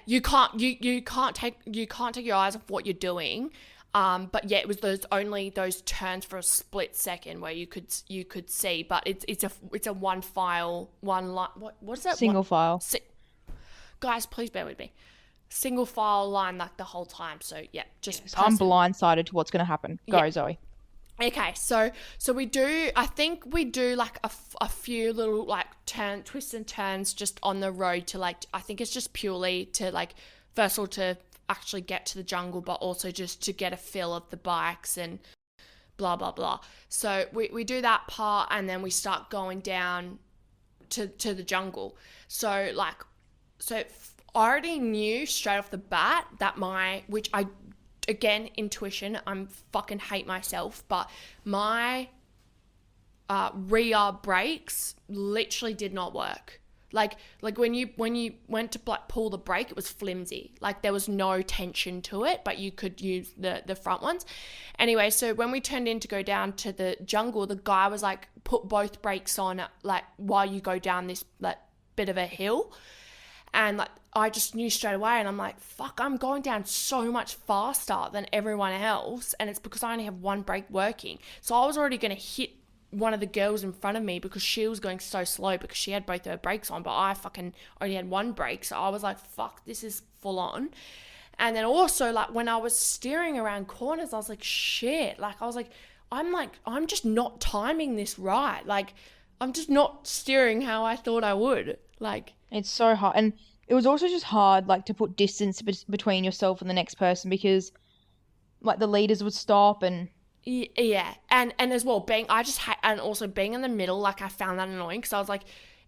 You can't take your eyes off what you're doing. But yeah, it was those turns for a split second where you could see, but it's a one file, one line. What is that? Single file. Guys, please bear with me. Single file line like the whole time. So yeah, I'm blindsided to what's going to happen. Go, Zoe. Okay, so we do. I think we do like a few little like twists and turns just on the road to like. I think it's just purely to like first of all to actually get to the jungle, but also just to get a feel of the bikes and blah blah blah. So we do that part, and then we start going down to the jungle. So I already knew straight off the bat that intuition, I'm fucking hate myself, but my rear brakes literally did not work. Like when you went to like pull the brake, it was flimsy. Like there was no tension to it, but you could use the front ones. Anyway, so when we turned in to go down to the jungle, the guy was like, put both brakes on like while you go down this like bit of a hill. And like I just knew straight away, and I'm like, fuck, I'm going down so much faster than everyone else, and it's because I only have one brake working. So I was already going to hit one of the girls in front of me because she was going so slow because she had both her brakes on, but I fucking only had one brake. So I was like, fuck, this is full on. And then also like when I was steering around corners, I was like, shit. Like I was like, I'm just not timing this right. Like I'm just not steering how I thought I would. Like It's so hard. And it was also just hard, like, to put distance between yourself and the next person because, like, the leaders would stop and... Yeah, and as well, and also being in the middle, like, I found that annoying because I was like,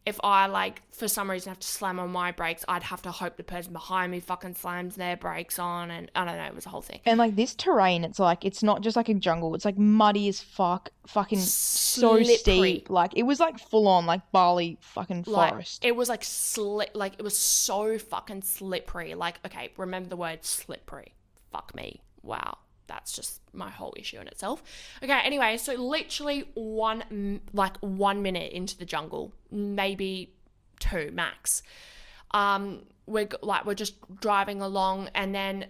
if I, like, for some reason have to slam on my brakes, I'd have to hope the person behind me fucking slams their brakes on, and I don't know, it was a whole thing. And, like, this terrain, it's like, it's not just like a jungle, it's like muddy as fuck, fucking so Slippery. steep. Like, it was like full on, like, Bali fucking Like, forest. it was like it was so fucking slippery. Like, okay, remember the word slippery. Fuck me. Wow. That's just my whole issue in itself. Okay, anyway, so literally 1 minute into the jungle, maybe 2 max. We're just driving along, and then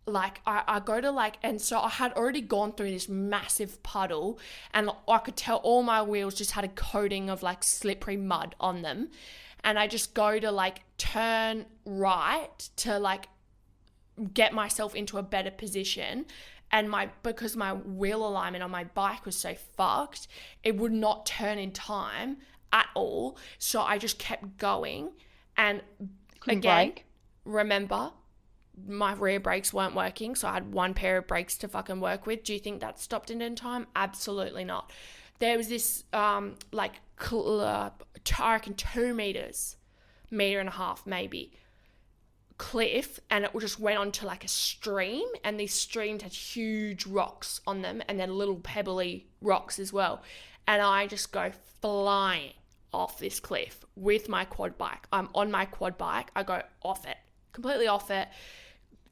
like I go to like, and so I had already gone through this massive puddle, and I could tell all my wheels just had a coating of like slippery mud on them, and I just go to like turn right to like get myself into a better position. And because my wheel alignment on my bike was so fucked, it would not turn in time at all. So I just kept going. And Couldn't again, brake. remember, my rear brakes weren't working. So I had one pair of brakes to fucking work with. Do you think that stopped it in time? Absolutely not. There was this, I reckon 2 meters, 1.5 meters maybe, cliff, and it just went onto like a stream, and these streams had huge rocks on them and then little pebbly rocks as well, and I just go flying off this cliff with my quad bike. I'm on my quad bike, I go off it, completely off it,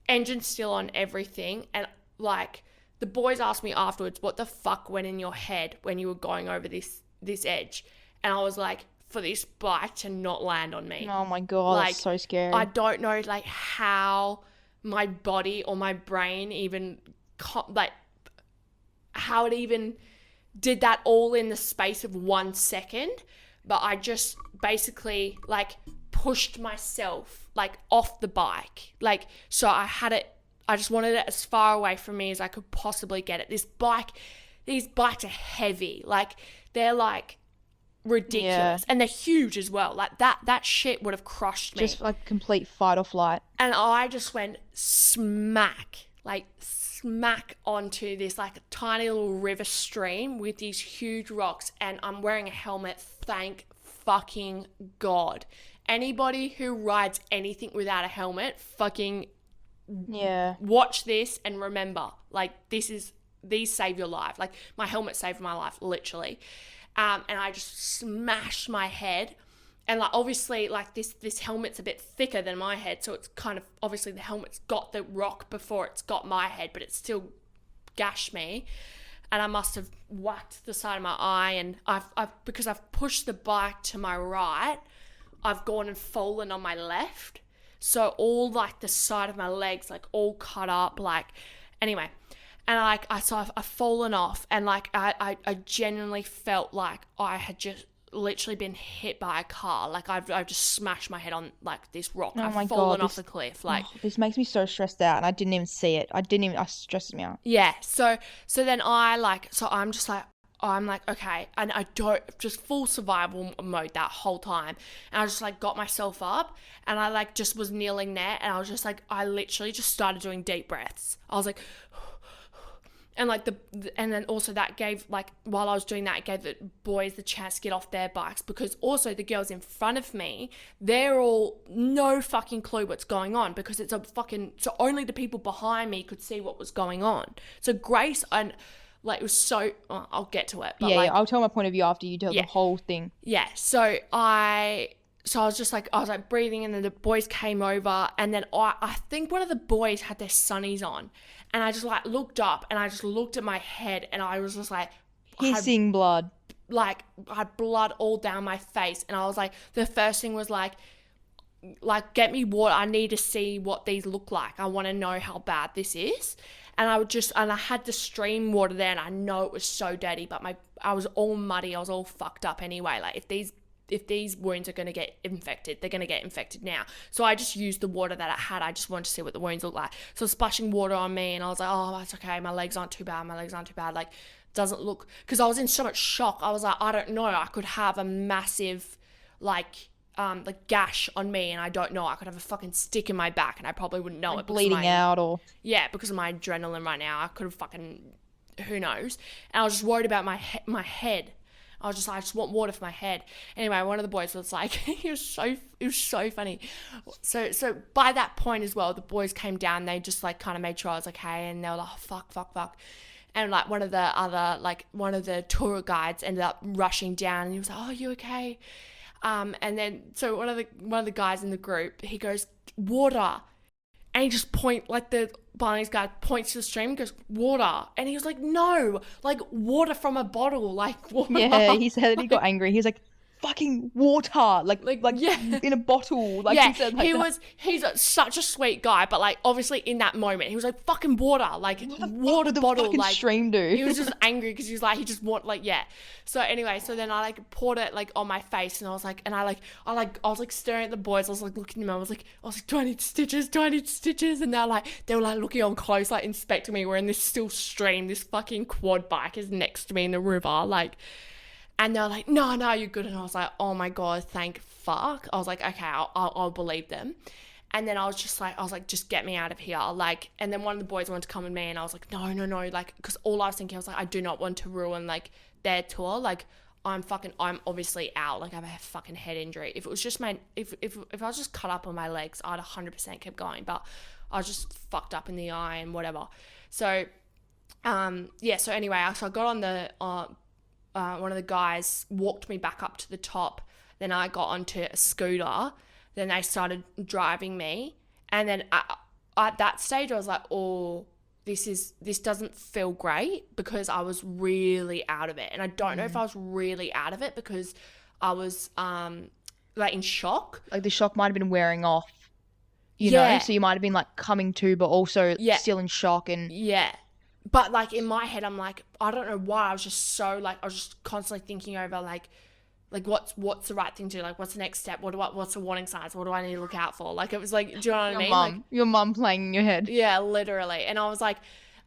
engine still on, everything. And like the boys asked me afterwards, what the fuck went in your head when you were going over this edge? And I was like, for this bike to not land on me. Oh my God, like, that's so scary. I don't know like how my body or my brain even like how it even did that all in the space of 1 second, but I just basically like pushed myself like off the bike. Like, so I just wanted it as far away from me as I could possibly get it. These bikes are heavy. Like they're like ridiculous, Yeah. and they're huge as well. Like that shit would have crushed me. Just like complete fight or flight. And I just went smack onto this like tiny little river stream with these huge rocks, and I'm wearing a helmet, thank fucking God. Anybody who rides anything without a helmet, fucking Yeah. watch this and remember, like these save your life. Like my helmet saved my life, literally. And I just smashed my head, and like obviously like this helmet's a bit thicker than my head, so it's kind of obviously the helmet's got the rock before it's got my head, but it still gashed me, and I must have whacked the side of my eye, and I've because I've pushed the bike to my right, I've gone and fallen on my left, so all like the side of my legs like all cut up, like anyway. And I've fallen off, and like I genuinely felt like I had just literally been hit by a car. Like I've just smashed my head on like this rock. Oh I've my fallen God, off the cliff. Like this makes me so stressed out, and I didn't even see it. I stressed me out. yeah. So then I'm just like, I'm like, okay, and I don't, just full survival mode that whole time. And I just like got myself up, and I like just was kneeling there, and I was just like, I literally just started doing deep breaths. I was like, and like and then also that gave, like, while I was doing that, it gave the boys the chance to get off their bikes, because also the girls in front of me, they're all no fucking clue what's going on, because it's so only the people behind me could see what was going on. So Grace, and Like, it was so, I'll get to it. But Yeah, like, yeah. I'll tell my point of view after you tell Yeah. the whole thing. yeah. So I was just like, I was like breathing, and then the boys came over, and then I think one of the boys had their sunnies on, and I just like looked up, and I just looked at my head, and I was just like, Hissing blood. like I had blood all down my face, and I was like, the first thing was like get me water. I need to see what these look like. I want to know how bad this is. And I had the stream water there, and I know it was so dirty, but I was all muddy. I was all fucked up anyway. Like, if these wounds are going to get infected, they're going to get infected now. So I just used the water that I had. I just wanted to see what the wounds look like. So I was splashing water on me, and I was like, oh, that's okay. My legs aren't too bad. Like, doesn't look, because I was in so much shock. I was like, I don't know. I could have a massive, like gash on me, and I don't know. I could have a fucking stick in my back, and I probably wouldn't know Like it. bleeding out or... Yeah, because of my adrenaline right now. I could have fucking, who knows. And I was just worried about my head. I was just like, I just want water for my head. Anyway, one of the boys was like, it was so funny. So by that point as well, the boys came down. They just like kind of made sure I was okay, and they were like, oh, fuck. And like one of the tour guides ended up rushing down, and he was like, oh, you okay? And then so one of the guys in the group, he goes, water. And he just the Balinese guy points to the stream and goes, water. And he was like, no, like water from a bottle, like water. Yeah, he said that he got angry. He was like, fucking water, like yeah. in a bottle. Like, yeah, he said, like, he's such a sweet guy, but like obviously in that moment he was like, fucking water, like water bottle, like stream dude. He was just angry because he was like, he just want like, yeah. So anyway, so then I like poured it like on my face, and I was like, I was like staring at the boys. I was like looking at them. I was like, do I need stitches? And they were like looking on close, like inspecting me. We're in this still stream. This fucking quad bike is next to me in the river, like. And they're like, no, you're good. And I was like, oh my God, thank fuck. I was like, okay, I'll believe them. And then I was like, just get me out of here. Like, and then one of the boys wanted to come with me, and I was like, no. Like, because all I was thinking, I was like, I do not want to ruin like their tour. Like, I'm obviously out. Like, I have a fucking head injury. If it was just if I was just cut up on my legs, I'd 100% kept going. But I was just fucked up in the eye and whatever. So, yeah. So anyway, so I got on the, one of the guys walked me back up to the top. Then I got onto a scooter. Then they started driving me. And then at that stage, I was like, oh, this doesn't feel great, because I was really out of it. And I don't know if I was really out of it because I was like in shock. Like the shock might have been wearing off, you know? So you might have been like coming to, but also still in shock. And yeah. But like in my head, I'm like, I don't know why. I was just so like, I was just constantly thinking over like what's the right thing to do? Like, what's the next step? What's the warning signs? What do I need to look out for? Like, it was like, do you know what I mean? Your mum playing in your head. Yeah, literally. And I was like,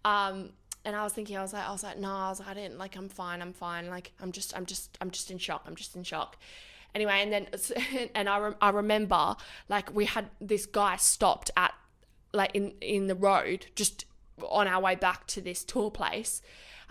and I was thinking, I was like, no, I didn't, like, I'm fine. Like, I'm just in shock. Anyway, and then, and I remember, like, we had this guy stopped at, like, in the road, just on our way back to this tour place.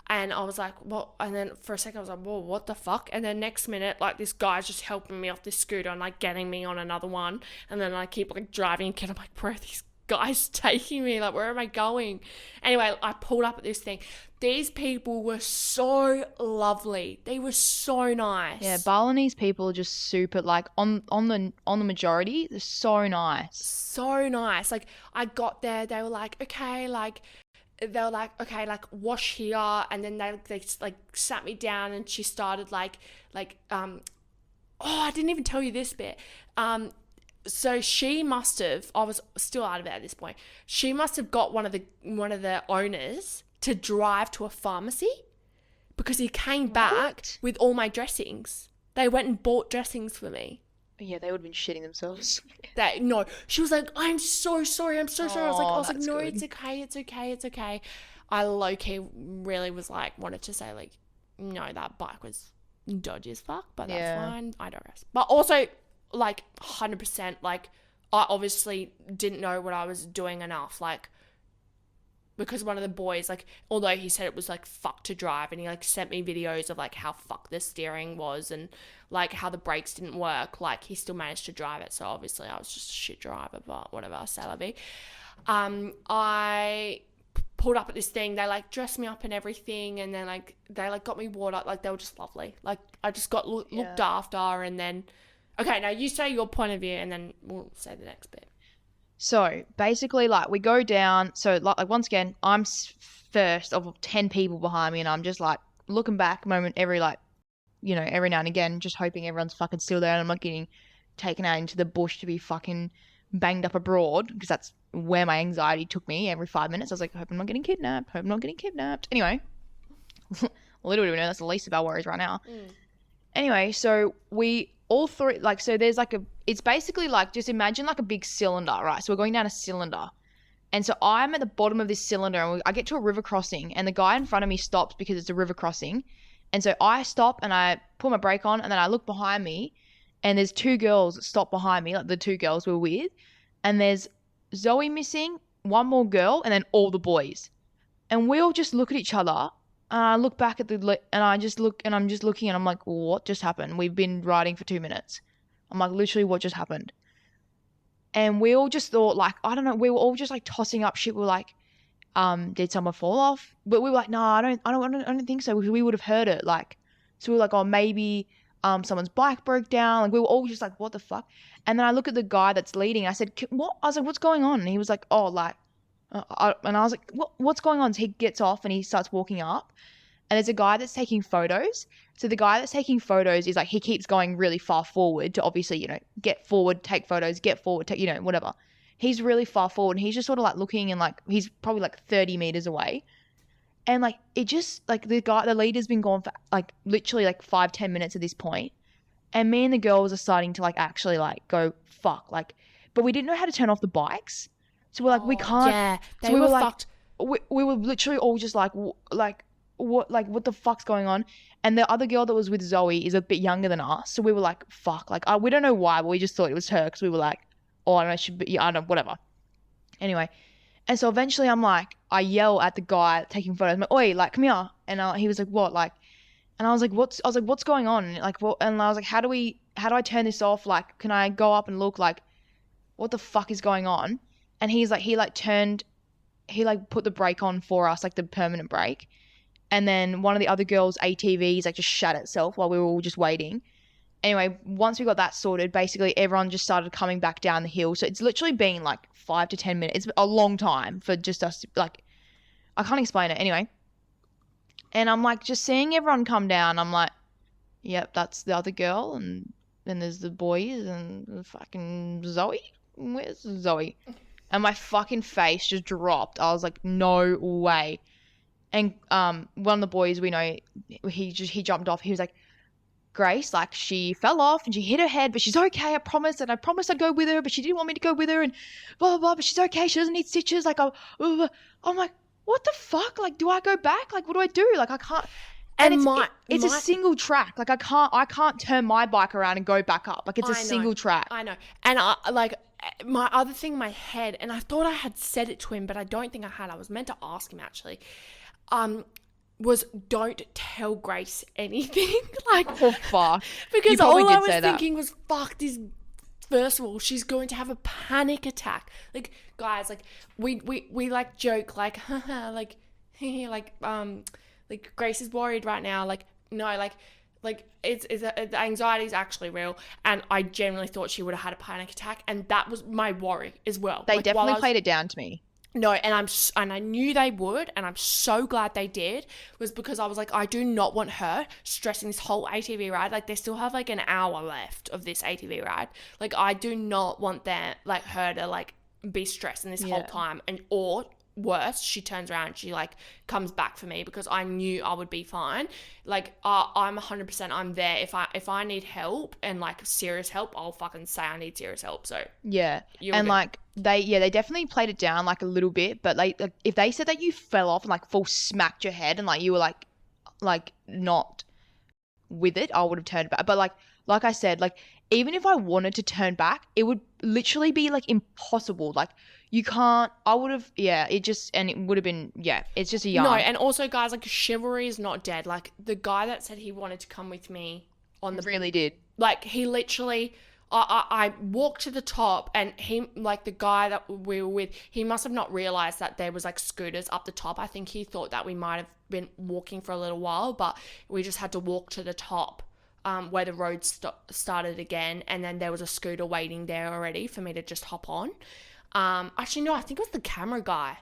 And I was like, well, and then for a second I was like, whoa, what the fuck? And then next minute, like, this guy's just helping me off this scooter and like getting me on another one. And then I keep like driving and I'm like, where are these guys taking me? Like, where am I going? Anyway, I pulled up at this thing. These people were so lovely. They were so nice. Yeah, Balinese people are just super, like, on the majority, they're so nice. So nice. Like, I got there, they were like, okay, like, wash here. And then they like sat me down, and she started oh, I didn't even tell you this bit. So she must have, I was still out of it at this point. She must have got one of the owners to drive to a pharmacy, because he came back with all my dressings. They went and bought dressings for me. Yeah, they would have been shitting themselves. No, she was like, I'm so sorry. I was like, no, good. it's okay. I low-key really was like, wanted to say like, no, that bike was dodgy as fuck, but that's fine. I don't rest. But also, like, 100%, like, I obviously didn't know what I was doing enough, like, because one of the boys, like, although he said it was like fuck to drive, and he like sent me videos of like how fuck the steering was and like how the brakes didn't work, like, he still managed to drive it. So obviously I was just a shit driver, but whatever, c'est la vie. I pulled up at this thing. They like dressed me up and everything, and then like they like got me water. Like they were just lovely. Like I just got looked after, and then okay, now you say your point of view, and then we'll say the next bit. So basically, like we go down. So like once again, I'm first of 10 people behind me, and I'm just like looking back every now and again, just hoping everyone's fucking still there and I'm not getting taken out into the bush to be fucking banged up abroad, because that's where my anxiety took me every 5 minutes. I was like, hope I'm not getting kidnapped. Anyway, little do we know that's the least of our worries right now. Anyway, so we all three, like, so there's like it's basically like, just imagine like a big cylinder, right? So we're going down a cylinder. And so I'm at the bottom of this cylinder, and I get to a river crossing, and the guy in front of me stops because it's a river crossing. And so I stop and I put my brake on, and then I look behind me, and there's two girls that stop behind me, like the two girls we were with. And there's Zoe missing, one more girl, and then all the boys. And we all just look at each other, and I look back at and I'm just looking, and I'm like, what just happened? We've been riding for 2 minutes. I'm like, literally, what just happened? And we all just thought, like, I don't know, we were all just like tossing up shit. We were like, did someone fall off? But we were like, no, I don't think so, because we would have heard it. Like, so we were like, oh, maybe someone's bike broke down. Like, we were all just like, what the fuck? And then I look at the guy that's leading. I said, what? I was like, what's going on? And he was like, oh, like, and I was like, what's going on? So he gets off and he starts walking up, and there's a guy that's taking photos. So the guy that's taking photos is like, he keeps going really far forward to obviously, get forward, take photos, get forward, take, whatever. He's really far forward, and he's just sort of like looking, and like, he's probably like 30 meters away. And like, it just, like, the leader's been gone for like literally like 5-10 minutes at this point. And me and the girls are starting to like actually like go, fuck, like, but we didn't know how to turn off the bikes. So we're like, we can't. Yeah, so we were fucked. Like, we were literally all just like, what the fuck's going on? And the other girl that was with Zoe is a bit younger than us. So we were like, fuck, like, we don't know why, but we just thought it was her, because we were like, oh, I don't know, I don't know, whatever. Anyway. And so eventually I'm like, I yell at the guy taking photos. I'm like, oi, like, come here. And he was like, what? Like, and I was like, what's going on? Like, what? And I was like, how do I turn this off? Like, can I go up and look? Like, what the fuck is going on? And he's like, he put the brake on for us, like the permanent brake. And then one of the other girls' ATVs like just shut itself while we were all just waiting. Anyway, once we got that sorted, basically everyone just started coming back down the hill. So it's literally been like 5 to 10 minutes. It's a long time for just us. Like, I can't explain it. Anyway. And I'm like, just seeing everyone come down. I'm like, yep, that's the other girl. And then there's the boys and fucking Zoe. Where's Zoe? And my fucking face just dropped. I was like, no way. And one of the boys we know, he jumped off. He was like, Grace, like, she fell off and she hit her head, but she's okay. I promised I'd go with her, but she didn't want me to go with her, and blah blah blah. But she's okay. She doesn't need stitches. Like, I'm like, what the fuck? Like, do I go back? Like, what do I do? Like, I can't. And it's a single track. Like, I can't turn my bike around and go back up. Like, it's a single track. I know. And like, my other thing in my head, and I thought I had said it to him, but I don't think I had. I was meant to ask him actually. Was don't tell Grace anything. Like, oh fuck. Because all I was thinking was, fuck this. First of all, she's going to have a panic attack. Like, guys, like we like joke, like, haha, like Grace is worried right now. Like, no, like it's the anxiety is actually real, and I genuinely thought she would have had a panic attack, and that was my worry as well. They definitely played it down to me. No, and I knew they would, and I'm so glad they did, was because I was like, I do not want her stressing this whole ATV ride. Like, they still have like an hour left of this ATV ride. Like, I do not want her to like be stressing this whole time, or worse, she turns around and she like comes back for me, because I knew I would be fine. Like, I'm 100%, I'm there. If I need help, and like serious help, I'll fucking say I need serious help. So yeah, and like they definitely played it down like a little bit, but like if they said that you fell off and like full smacked your head and like you were like not with it, I would have turned back. But like I said, like, even if I wanted to turn back, it would literally be like impossible. Like, you can't. I would have, it would have been, it's just a yarn. No, and also, guys, like, chivalry is not dead. Like, the guy that said he wanted to come with me on the... Really did. Like, he literally... I walked to the top, and he, like the guy that we were with, he must have not realized that there was like scooters up the top. I think he thought that we might have been walking for a little while, but we just had to walk to the top, where the road started again, and then there was a scooter waiting there already for me to just hop on. Actually, no, I think it was the camera guy.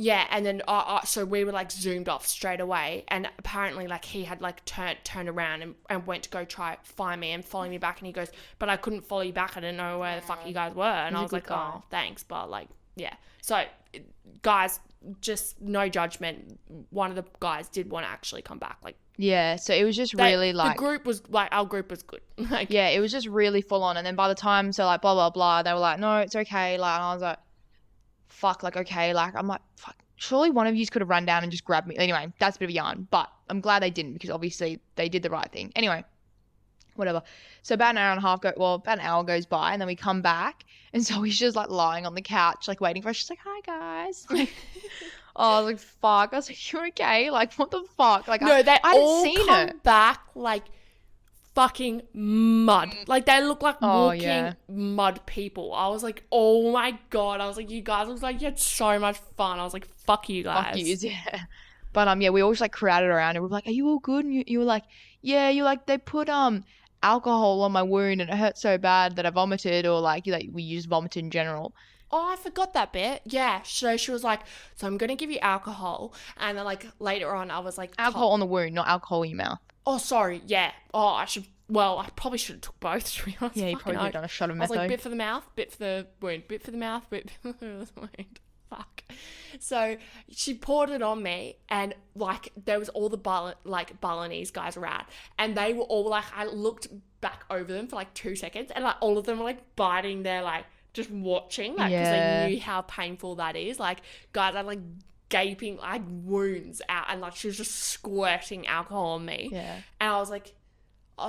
Yeah, and then so we were like zoomed off straight away, and apparently like he had like turned around and went to go try find me and follow me back, and he goes, but I couldn't follow you back, I didn't know where the fuck you guys were, and I was like, oh, thanks, but like, yeah. So guys, just no judgment, one of the guys did want to actually come back, like, yeah, so it was just really like... The group was, like, our group was good. Like, yeah, it was just really full on. And then by the time, so like, blah, blah, blah, they were like, no, it's okay. Like, and I was like, fuck, like, okay. Like, I'm like, fuck, surely one of you could have run down and just grabbed me. Anyway, that's a bit of a yarn. But I'm glad they didn't, because obviously they did the right thing. Anyway, whatever. So about an hour and a half about an hour goes by, and then we come back. And Zoe's just like lying on the couch, like waiting for us. She's like, hi, guys. Like, oh, I was like, fuck. I was like, you okay? Like, what the fuck? Like, no, they I all hadn't seen come it. back like fucking mud. Like, they look like walking mud people. I was like, oh my God. I was like, you guys look like you had so much fun. I was like, fuck you guys. Fuck yous, yeah. But yeah, we all just like crowded around and we were like, are you all good? And you were like, yeah. You're like, they put alcohol on my wound and it hurt so bad that I vomited, or like we just vomited in general. Oh, I forgot that bit. Yeah. So she was like, so I'm going to give you alcohol. And then like later on, I was like, alcohol on the wound, not alcohol in your mouth. Oh, sorry. Yeah. Oh, I probably should have took both, to be honest. Yeah, you probably could have done a shot of meth. I was like, bit for the mouth, bit for the wound, bit for the mouth, bit for the wound. Fuck. So she poured it on me, and like there was all the Balinese guys around, and they were all like, I looked back over them for like 2 seconds, and like all of them were like biting their like, just watching, like, because they knew how painful that is. Like, guys had like gaping like wounds out, and like she was just squirting alcohol on me. Yeah. And I was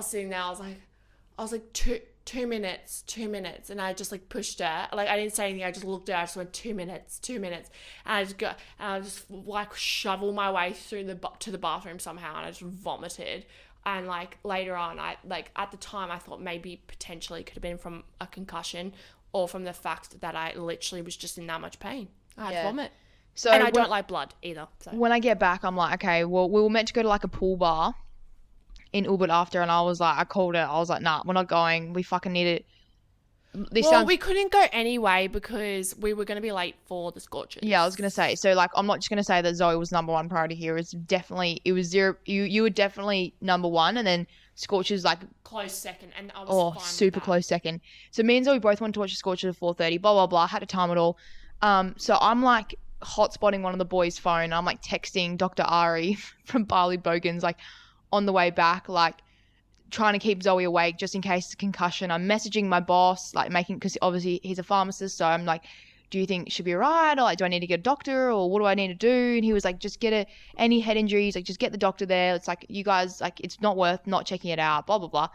sitting there, I was like 2 minutes, and I just like pushed her. Like, I didn't say anything, I just looked at her, I just went 2 minutes, and I just like shoveled my way through to the bathroom somehow, and I just vomited. And like later on, I like at the time I thought maybe potentially could have been from a concussion, or from the fact that I literally was just in that much pain. I had vomit. So, and I don't like blood either. So. When I get back, I'm like, okay, well, we were meant to go to like a pool bar in Ubud after, and I was like, I called it. I was like, nah, we're not going. We fucking need it. We couldn't go anyway because we were going to be late for the Scorchers. Yeah, I was going to say. So, like, I'm not just going to say that Zoe was number one priority here. It was zero. You were definitely number one, and then Scorchers like close second, and I was fine super with that. Close second. So me and Zoe both went to watch the Scorchers at 4:30. Blah blah blah. Had to time it all. So I'm like hotspotting one of the boys' phone. I'm like texting Dr. Ari from Bali Bogans like on the way back, like trying to keep Zoe awake just in case it's a concussion. I'm messaging my boss, like because obviously he's a pharmacist, so I'm like, do you think it should be alright, or like, do I need to get a doctor, or what do I need to do? And he was like, just get any head injuries, like just get the doctor there. It's like, you guys, like, it's not worth not checking it out, blah blah blah.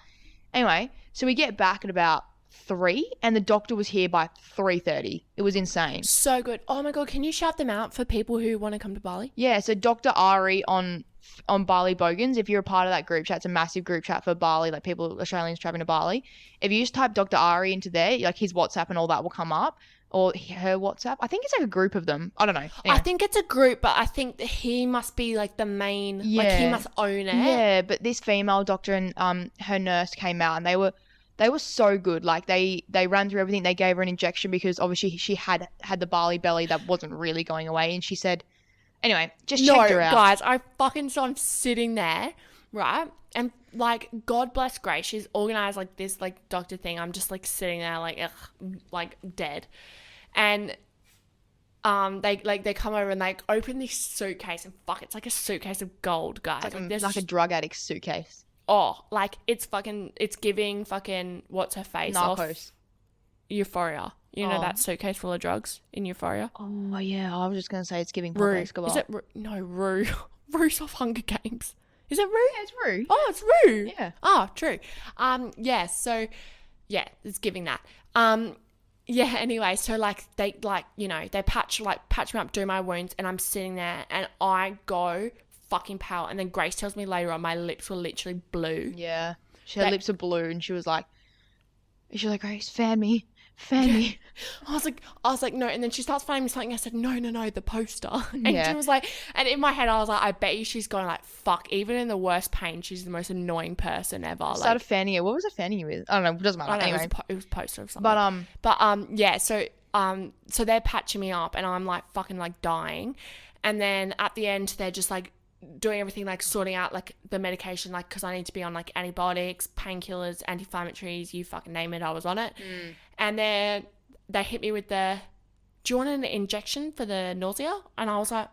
Anyway, so we get back at about 3, and the doctor was here by 3:30. It was insane. So good. Oh my God, can you shout them out for people who want to come to Bali? Yeah, so Dr. Ari on Bali Bogans, if you're a part of that group chat, it's a massive group chat for Bali, like people, Australians traveling to Bali. If you just type Dr. Ari into there, like his WhatsApp and all that will come up, or her WhatsApp. I think it's like a group of them. I don't know. Anyway. I think it's a group, but I think that he must be like the main, like he must own it. Yeah, but this female doctor and her nurse came out, and they were so good. Like they ran through everything. They gave her an injection because obviously she had the Bali belly that wasn't really going away, and she said, anyway, just checked her out. No, guys, I'm sitting there, right? And like, God bless Grace, she's organized like this like doctor thing. I'm just like sitting there like, ugh, like dead. And they come over and they open this suitcase, and fuck, it's like a suitcase of gold, guys. It's like a drug addict suitcase. Oh, like it's giving fucking, what's her face Narcos. off? Euphoria. You know that suitcase full of drugs in Euphoria? Oh, yeah. I was just going to say it's giving Pablo Escobar. Is it No, Rue. Rue's off Hunger Games. Is it Rue? Yeah, it's Rue. Oh, it's Rue. Yeah. Oh, true. Yeah, so, yeah, it's giving that. Yeah, anyway, so, like, they patch me up, do my wounds, and I'm sitting there, and I go fucking and then Grace tells me later on my lips were literally blue. Yeah. Her lips are blue, and she was like, She's like, Grace, fan me. I was like, no. And then she starts finding me something. I said, no, the poster. And Yeah. she was like, and in my head, I was like, I bet you she's going like, fuck, even in the worst pain, she's the most annoying person ever. Started fanning you. What was I fanning you with? I don't know. It doesn't matter. I don't know, Anyway. it was a poster of something. Yeah, so they're patching me up and I'm like fucking like dying. And then at the end, they're just like doing everything, like sorting out like the medication, like because I need to be on like antibiotics, painkillers, anti-inflammatories, you fucking name it, I was on it. And then they hit me with the, do you want an injection for the nausea? And I was like,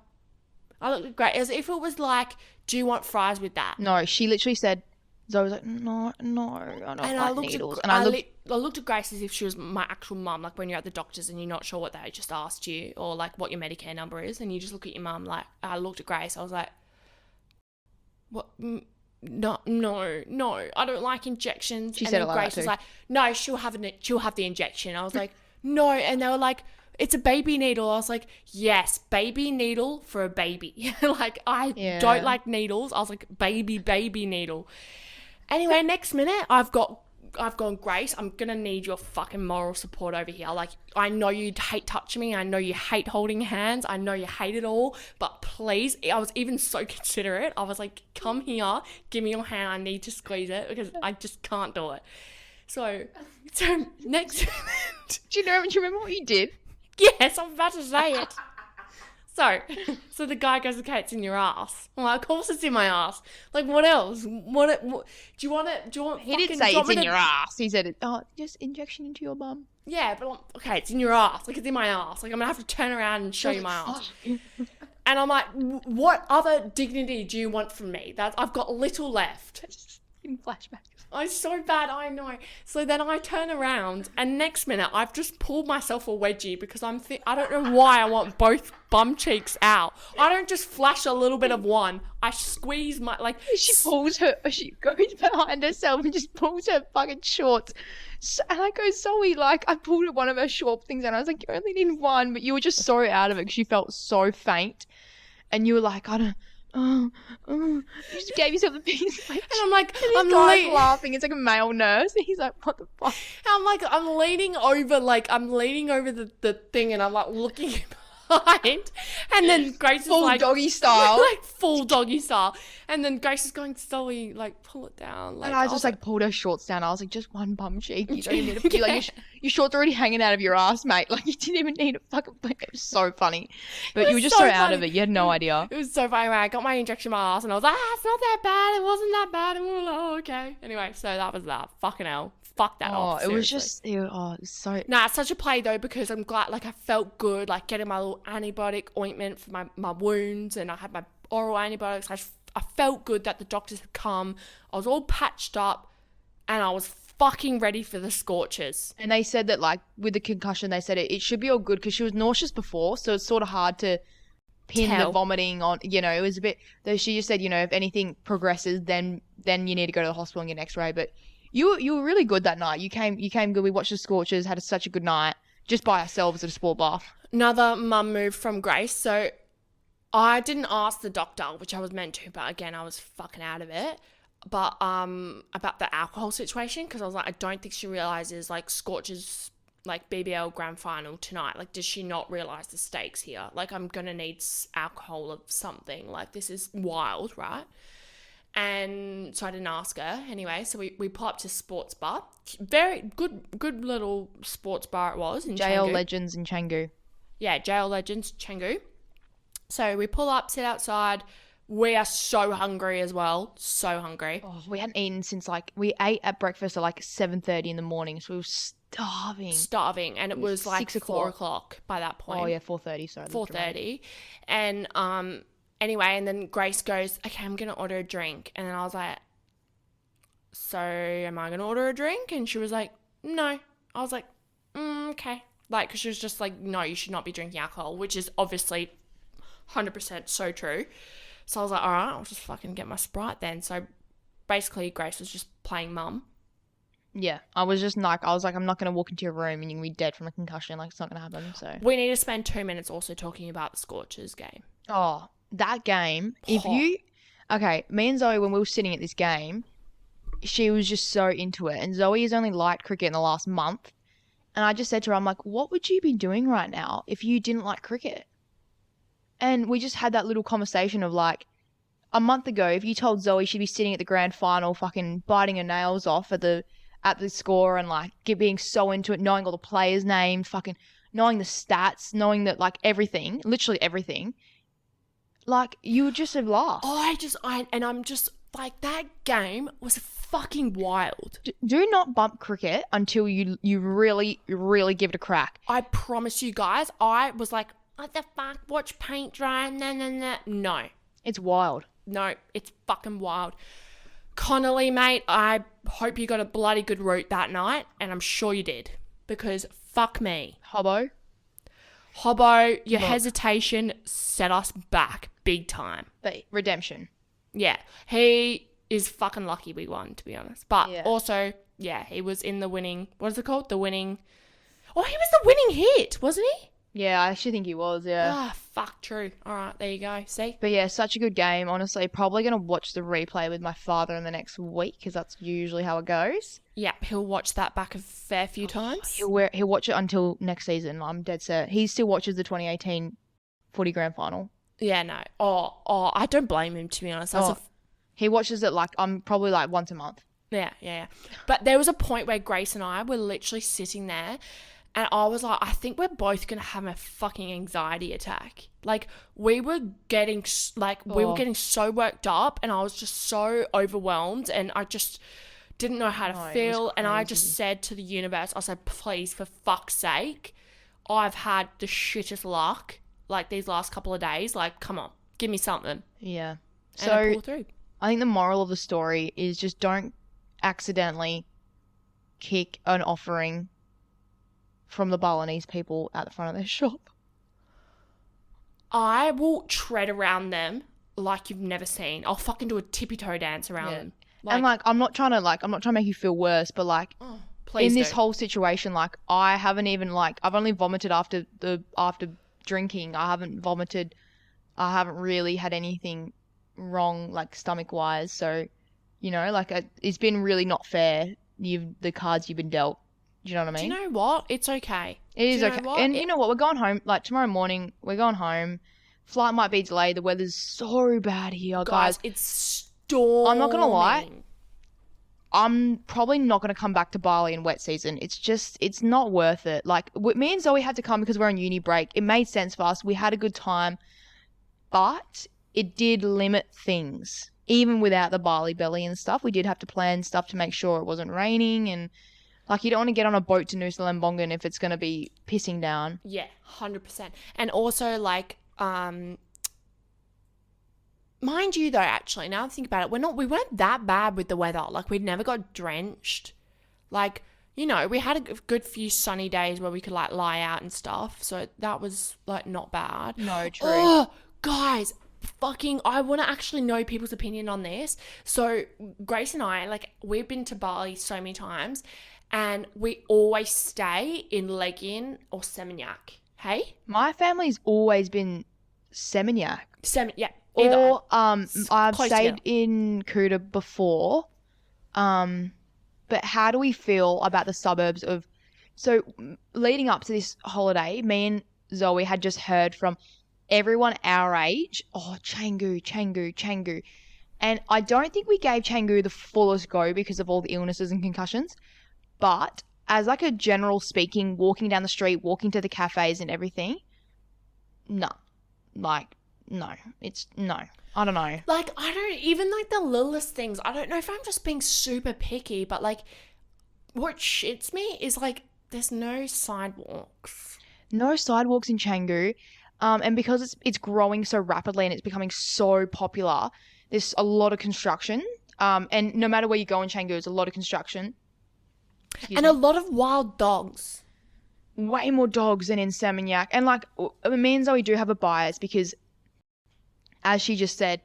I looked great, as if it was like, do you want fries with that? No, she literally said, Zoe was like, no, I don't like needles. And I looked at Grace as if she was my actual mum, like when you're at the doctor's and you're not sure what they just asked you or like what your Medicare number is, and you just look at your mum. Like, I looked at Grace, I was like, what? No, I don't like injections. She and said then it like Grace that was too. like, no, she'll have the injection. I was like, no, and they were like, it's a baby needle. I was like, yes, baby needle for a baby. Like, I don't like needles. I was like, baby needle. Anyway, next minute, I've gone, Grace, I'm going to need your fucking moral support over here. Like, I know you hate touching me. I know you hate holding hands. I know you hate it all. But please, I was even so considerate. I was like, come here, give me your hand. I need to squeeze it because I just can't do it. So next minute. Do you remember what you did? Yes, I'm about to say it. So the guy goes, okay, it's in your ass. I'm like, of course it's in my ass. Like, what else? What do you want it? Do you want? He didn't say it's in your ass. He said, just injection into your bum. Yeah, but okay, it's in your ass. Like, it's in my ass. Like, I'm gonna have to turn around and show you my ass. And I'm like, what other dignity do you want from me? I've got little left. In flashbacks. I'm so bad, I know. So then I turn around, and next minute I've just pulled myself a wedgie because I don't know why I want both bum cheeks out. I don't just flash a little bit of one. I squeeze my She goes behind herself and just pulls her fucking shorts. And I go, Zoe, like, I pulled one of her short things and I was like, you only need one, but you were just so out of it because you felt so faint. And you were like, you just gave yourself the biggest. And I'm like, I'm laughing. It's like a male nurse. And he's like, what the fuck? And I'm leaning over the thing, and I'm like looking behind. And then Grace is full like doggy style, like full doggy style. And then Grace is going, Zoe, like pull it down. Like, and I just like pulled her shorts down. I was like, just one bum cheek. You don't even need to like your shorts are already hanging out of your ass, mate. Like you didn't even need a fucking. It was so funny, but you were just so out of it. You had no idea. It was so funny. I got my injection in my ass, and I was like, it's not that bad. It wasn't that bad. And we were like, oh, okay. Anyway, so that was that. Fucking hell. Fuck that off. It was seriously. just, it was so. Nah, it's such a play though, because I'm glad, like, I felt good, like, getting my little antibiotic ointment for my wounds, and I had my oral antibiotics. I felt good that the doctors had come. I was all patched up, and I was fucking ready for the scorches. And they said that, like, with the concussion, they said it should be all good because she was nauseous before, so it's sort of hard to pin the vomiting on, it was a bit, though she just said, if anything progresses, then you need to go to the hospital and get an x-ray, but you were really good that night. You came good. We watched the scorches, had such a good night, just by ourselves at a sport bar. Another mum move from Grace. So I didn't ask the doctor, which I was meant to, but again, I was fucking out of it. But about the alcohol situation, because I was like, I don't think she realizes, like, Scorch's, like, BBL grand final tonight. Like, does she not realize the stakes here? Like, I'm gonna need alcohol of something. Like, this is wild, right? And so I didn't ask her. Anyway, so we pull up to sports bar. Very good little sports bar it was in JL Canggu. Legends in Canggu. Yeah, JL Legends, Canggu. So we pull up, sit outside. We are so hungry as well. So hungry. Oh, we hadn't eaten since, like, we ate at breakfast at like 7:30 in the morning, so we were starving. And it was like 6 o'clock. 4 o'clock by that point. Oh yeah, 4:30. Sorry. 4:30. And anyway, and then Grace goes, okay, I'm going to order a drink. And then I was like, so am I going to order a drink? And she was like, no. I was like, okay. Like, because she was just like, no, you should not be drinking alcohol, which is obviously 100% so true. So I was like, all right, I'll just fucking get my Sprite then. So basically Grace was just playing mum. Yeah, I was like, I'm not going to walk into your room and you're going to be dead from a concussion. Like, it's not going to happen, so. We need to spend 2 minutes also talking about the Scorchers game. Oh, that game, okay, me and Zoe, when we were sitting at this game, she was just so into it. And Zoe has only liked cricket in the last month. And I just said to her, I'm like, what would you be doing right now if you didn't like cricket? And we just had that little conversation of like, a month ago, if you told Zoe she'd be sitting at the grand final fucking biting her nails off at the score and like being so into it, knowing all the players' names, fucking knowing the stats, knowing that like everything, literally everything, like you would just have laughed. I'm just like, that game was fucking wild. Do not bump cricket until you really, really give it a crack. I promise you guys, I was like, what the fuck? Watch paint dry? No. It's wild. No, it's fucking wild. Connolly, mate, I hope you got a bloody good route that night, and I'm sure you did, because fuck me. Hobbo, your hesitation set us back big time. but redemption. Yeah, he is fucking lucky we won, to be honest. But also, yeah, he was in the winning, what is it called? He was the winning hit, wasn't he? Yeah, I actually think he was, yeah. Ah, fuck, true. All right, there you go. See? But yeah, such a good game. Honestly, probably going to watch the replay with my father in the next week because that's usually how it goes. Yeah, he'll watch that back a fair few times. He'll watch it until next season. I'm dead set. He still watches the 2018 footy grand final. Yeah, no. I don't blame him, to be honest. He watches it probably like once a month. Yeah. But there was a point where Grace and I were literally sitting there, and I was like, I think we're both going to have a fucking anxiety attack. Like, we were getting so worked up, and I was just so overwhelmed, and I just didn't know how to feel. And I just said to the universe, I said, please, for fuck's sake, I've had the shittest luck, like, these last couple of days. Like, come on, give me something. Yeah. And I pulled through. I think the moral of the story is just don't accidentally kick an offering from the Balinese people at the front of their shop. I will tread around them like you've never seen. I'll fucking do a tippy toe dance around them. I'm not trying to make you feel worse, but like please in this whole situation, like I've only vomited after drinking. I haven't vomited. I haven't really had anything wrong, like stomach wise. So, it's been really not fair. The cards you've been dealt. Do you know what I mean? Do you know what? It's okay. It is okay. And you know what? We're going home. Like tomorrow morning, we're going home. Flight might be delayed. The weather's so bad here, guys. It's storming. I'm not gonna lie. I'm probably not gonna come back to Bali in wet season. It's not worth it. Like me and Zoe had to come because we're on uni break. It made sense for us. We had a good time, but it did limit things. Even without the Bali belly and stuff, we did have to plan stuff to make sure it wasn't raining and. Like, you don't want to get on a boat to Nusa Lembongan if it's going to be pissing down. Yeah, 100%. And also, like, mind you, though, actually, now I think about it, we weren't that bad with the weather. Like, we'd never got drenched. Like, we had a good few sunny days where we could, like, lie out and stuff. So that was, like, not bad. No, true. Oh, guys, I want to actually know people's opinion on this. So, Grace and I, like, we've been to Bali so many times. And we always stay in Legian or Seminyak. Hey? My family's always been Seminyak. Yeah. Or I've stayed in Kuta before. But how do we feel about the suburbs of... So leading up to this holiday, me and Zoe had just heard from everyone our age, Canggu. And I don't think we gave Canggu the fullest go because of all the illnesses and concussions. But as like a general speaking, walking down the street, walking to the cafes and everything, no. Like, no. It's no. I don't know. Like, I don't even like the littlest things. I don't know if I'm just being super picky, but like what shits me is like there's no sidewalks. No sidewalks in Canggu. And because it's growing so rapidly and it's becoming so popular, there's a lot of construction. And no matter where you go in Canggu, there's a lot of construction. And a lot of wild dogs. Way more dogs than in Seminyak. And like, me and Zoe do have a bias because, as she just said,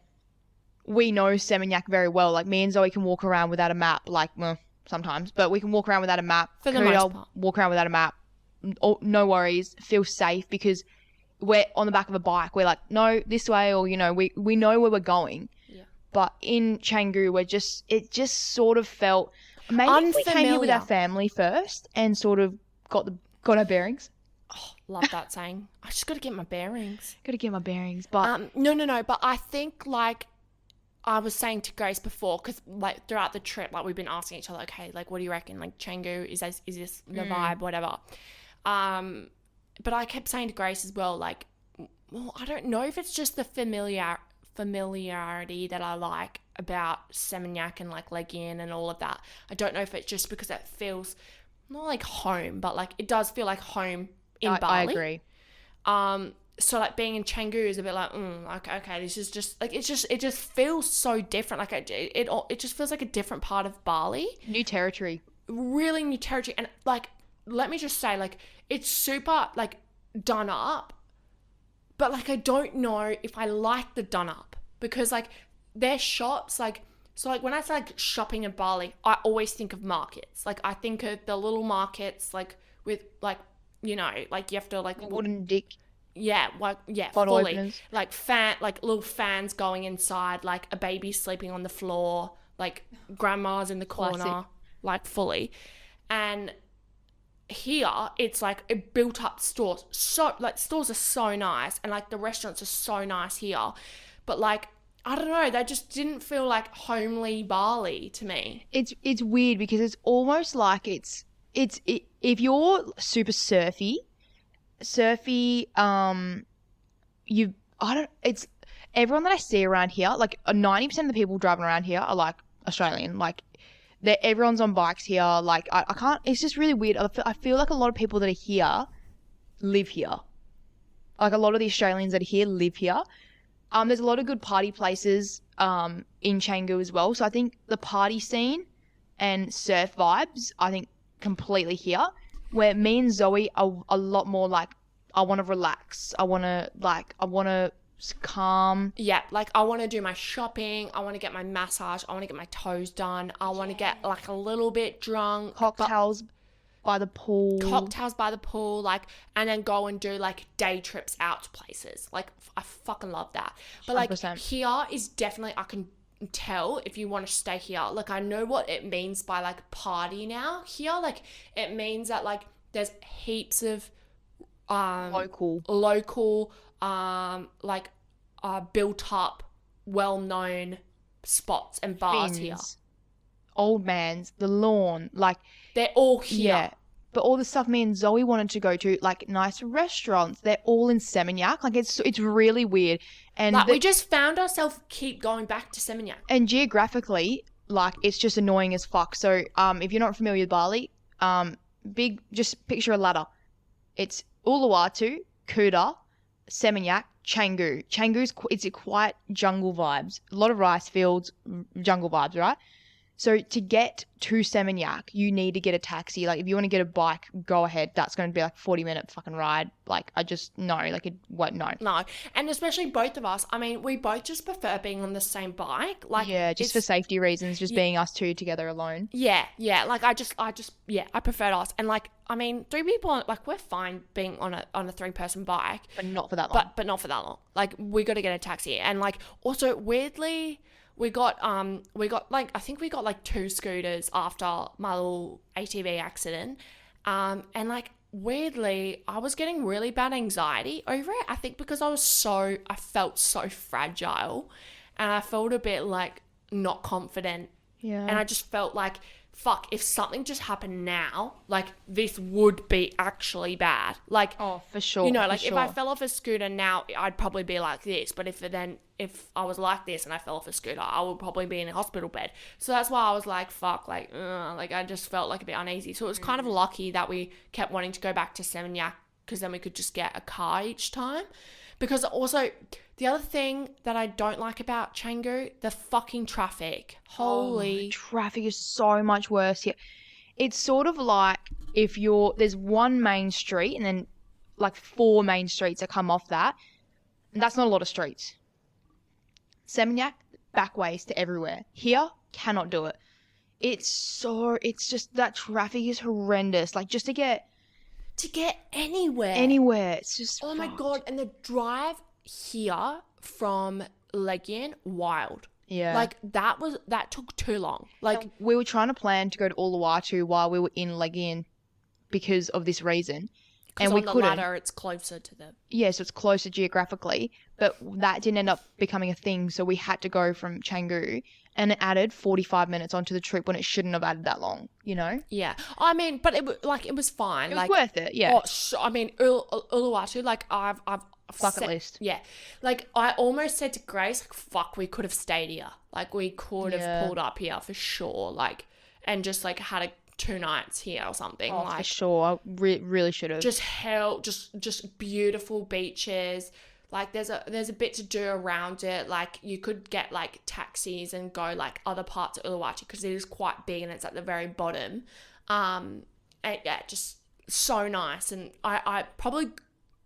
we know Seminyak very well. Like, me and Zoe can walk around without a map. Like, well, sometimes. But we can walk around without a map. For the most part. Walk around without a map. No worries. Feel safe because we're on the back of a bike. We're like, no, this way. Or, we know where we're going. Yeah. but in Canggu, it just sort of felt maybe if we came here with our Unfamiliar. family first and sort of got our bearings. Love that saying. I just got to get my bearings. Got to get my bearings, but No. But I think, like, I was saying to Grace before, because, like, throughout the trip, like, we've been asking each other, okay, like, what do you reckon? Like, Canggu, is this the vibe, whatever. But I kept saying to Grace as well, like, well, I don't know if it's just the familiarity that I like about Seminyak and, like, Legian and all of that. I don't know if it's just because it feels not like home, but, like, it does feel like home in Bali. I agree. So, like, being in Canggu is a bit like, okay, this is just, like, it just feels so different. Like, it just feels like a different part of Bali. New territory. Really new territory. And, like, let me just say, like, it's super, like, done up. But, like, I don't know if I like the done up. Because, like, their shops, like, so, like, when I say, like, shopping in Bali, I always think of markets. Like, I think of the little markets, like, with, like, you know, like, you have to, like... Wooden dick. Yeah, like, yeah, Bottle fully. openers. Like, like, little fans going inside, like, a baby sleeping on the floor, like, grandma's in the corner, Classic. like, fully. And here, it's, like, a built-up stores. So, like, stores are so nice, and, like, the restaurants are so nice here. But, like, I don't know, they just didn't feel like homely Bali to me. It's weird because it's almost like if you're super surfy, it's everyone that I see around here, like 90% of the people driving around here are like Australian, like everyone's on bikes here. Like I can't, it's just really weird. I feel like a lot of people that are here live here. Like a lot of the Australians that are here live here. There's a lot of good party places in Canggu as well. So I think the party scene and surf vibes, I think completely here. Where me and Zoe are a lot more like, I want to relax. I want to calm. Yeah, like, I want to do my shopping. I want to get my massage. I want to get my toes done. I want to get, like, a little bit drunk. Cocktails by the pool. Like, and then go and do, like, day trips out to places. Like, I fucking love that. But, like, 100%. here is definitely, I can tell if you want to stay here. Like, I know what it means by, like, party now. Here, like, it means that, like, there's heaps of Local like, built up, well-known spots and bars Fins, here. Old Man's, the Lawn, like They're all here. yeah. But all the stuff me and Zoe wanted to go to, like nice restaurants, they're all in Seminyak. Like it's really weird. And Like, we just found ourselves keep going back to Seminyak. and geographically, like it's just annoying as fuck. So if you're not familiar with Bali, just picture a ladder. It's Uluwatu, Kuta, Seminyak, Canggu. It's a quite jungle vibes. A lot of rice fields, jungle vibes, right? So to get to Seminyak, you need to get a taxi. Like if you want to get a bike, go ahead. That's going to be like a 40-minute fucking ride. Like I just no, like it what no. No, and especially both of us. I mean, we both just prefer being on the same bike. Like, Yeah, just for safety reasons, just being us two together alone. yeah. Like, I preferred us. And, like, I mean, 3 people, like, we're fine being on a 3-person bike, But not for that long. but not for that long. Like, we got to get a taxi. And, like, also weirdly, we got like, I think we got like 2 scooters after my little ATV accident. And, like, weirdly, I was getting really bad anxiety over it. I think because I felt so fragile, and I felt a bit like not confident. Yeah. And I just felt like, fuck, if something just happened now, like, this would be actually bad. Like, Oh, for sure. you know, for like, if I sure. fell off a scooter now, I'd probably be like this. But if I was like this and I fell off a scooter, I would probably be in a hospital bed. So that's why I was like, fuck, like I just felt like a bit uneasy. So it was kind of lucky that we kept wanting to go back to Seminyak, because then we could just get a car each time. Because also, the other thing that I don't like about Canggu, the fucking traffic. Holy. Traffic is so much worse here. It's sort of like if there's one main street and then like 4 main streets that come off that. And that's not a lot of streets. Seminyak, back ways to everywhere. Here, cannot do it. It's just that traffic is horrendous. Like just to get anywhere. It's just Oh my fucked. God. And the drive here from Legian, wild. Yeah. Like, that took too long. Like, And we were trying to plan to go to Uluwatu while we were in Legian because of this reason. because And we on the couldn't. ladder, it's closer to the... Yeah, so it's closer geographically, but that didn't end up becoming a thing, so we had to go from Canggu, and it added 45 minutes onto the trip when it shouldn't have added that long, you know? Yeah. I mean, but it was fine. It was Like, worth it, yeah. I mean, Uluwatu, like, I've Bucket list. Yeah. Like, I almost said to Grace, like, fuck, we could have stayed here. Like, we could have Yeah. pulled up here for sure. Like, and just, like, had 2 nights here or something. Oh, like, for sure. I really should have. just beautiful beaches. Like, there's a bit to do around it. Like, you could get, like, taxis and go, like, other parts of Uluwatu because it is quite big and it's at the very bottom. And yeah, just so nice. And I probably,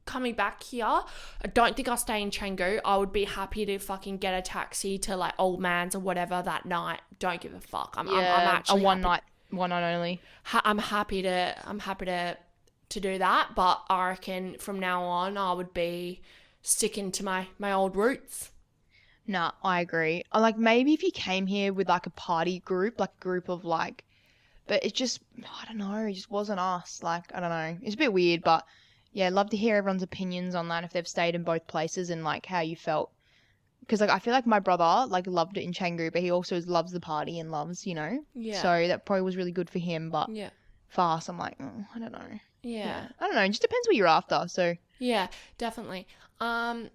coming back here, I don't think I'll stay in Canggu. I would be happy to fucking get a taxi to, like, Old Man's or whatever that night. Don't give a fuck. I'm actually a one night only. I'm happy to do that, but I reckon from now on I would be sticking to my old roots. Nah, I agree. Like, maybe if you came here with, like, a party group, like, group of, like, but it just, I don't know, it just wasn't us. Like, I don't know. It's a bit weird, but yeah, I'd love to hear everyone's opinions on that if they've stayed in both places and, like, how you felt. Because, like, I feel like my brother, like, loved it in Canggu, but he also loves the party and loves, you know? Yeah. So that probably was really good for him, but Yeah. for us, I'm like, oh, I don't know. Yeah. I don't know. It just depends what you're after, so. Yeah, definitely. I'm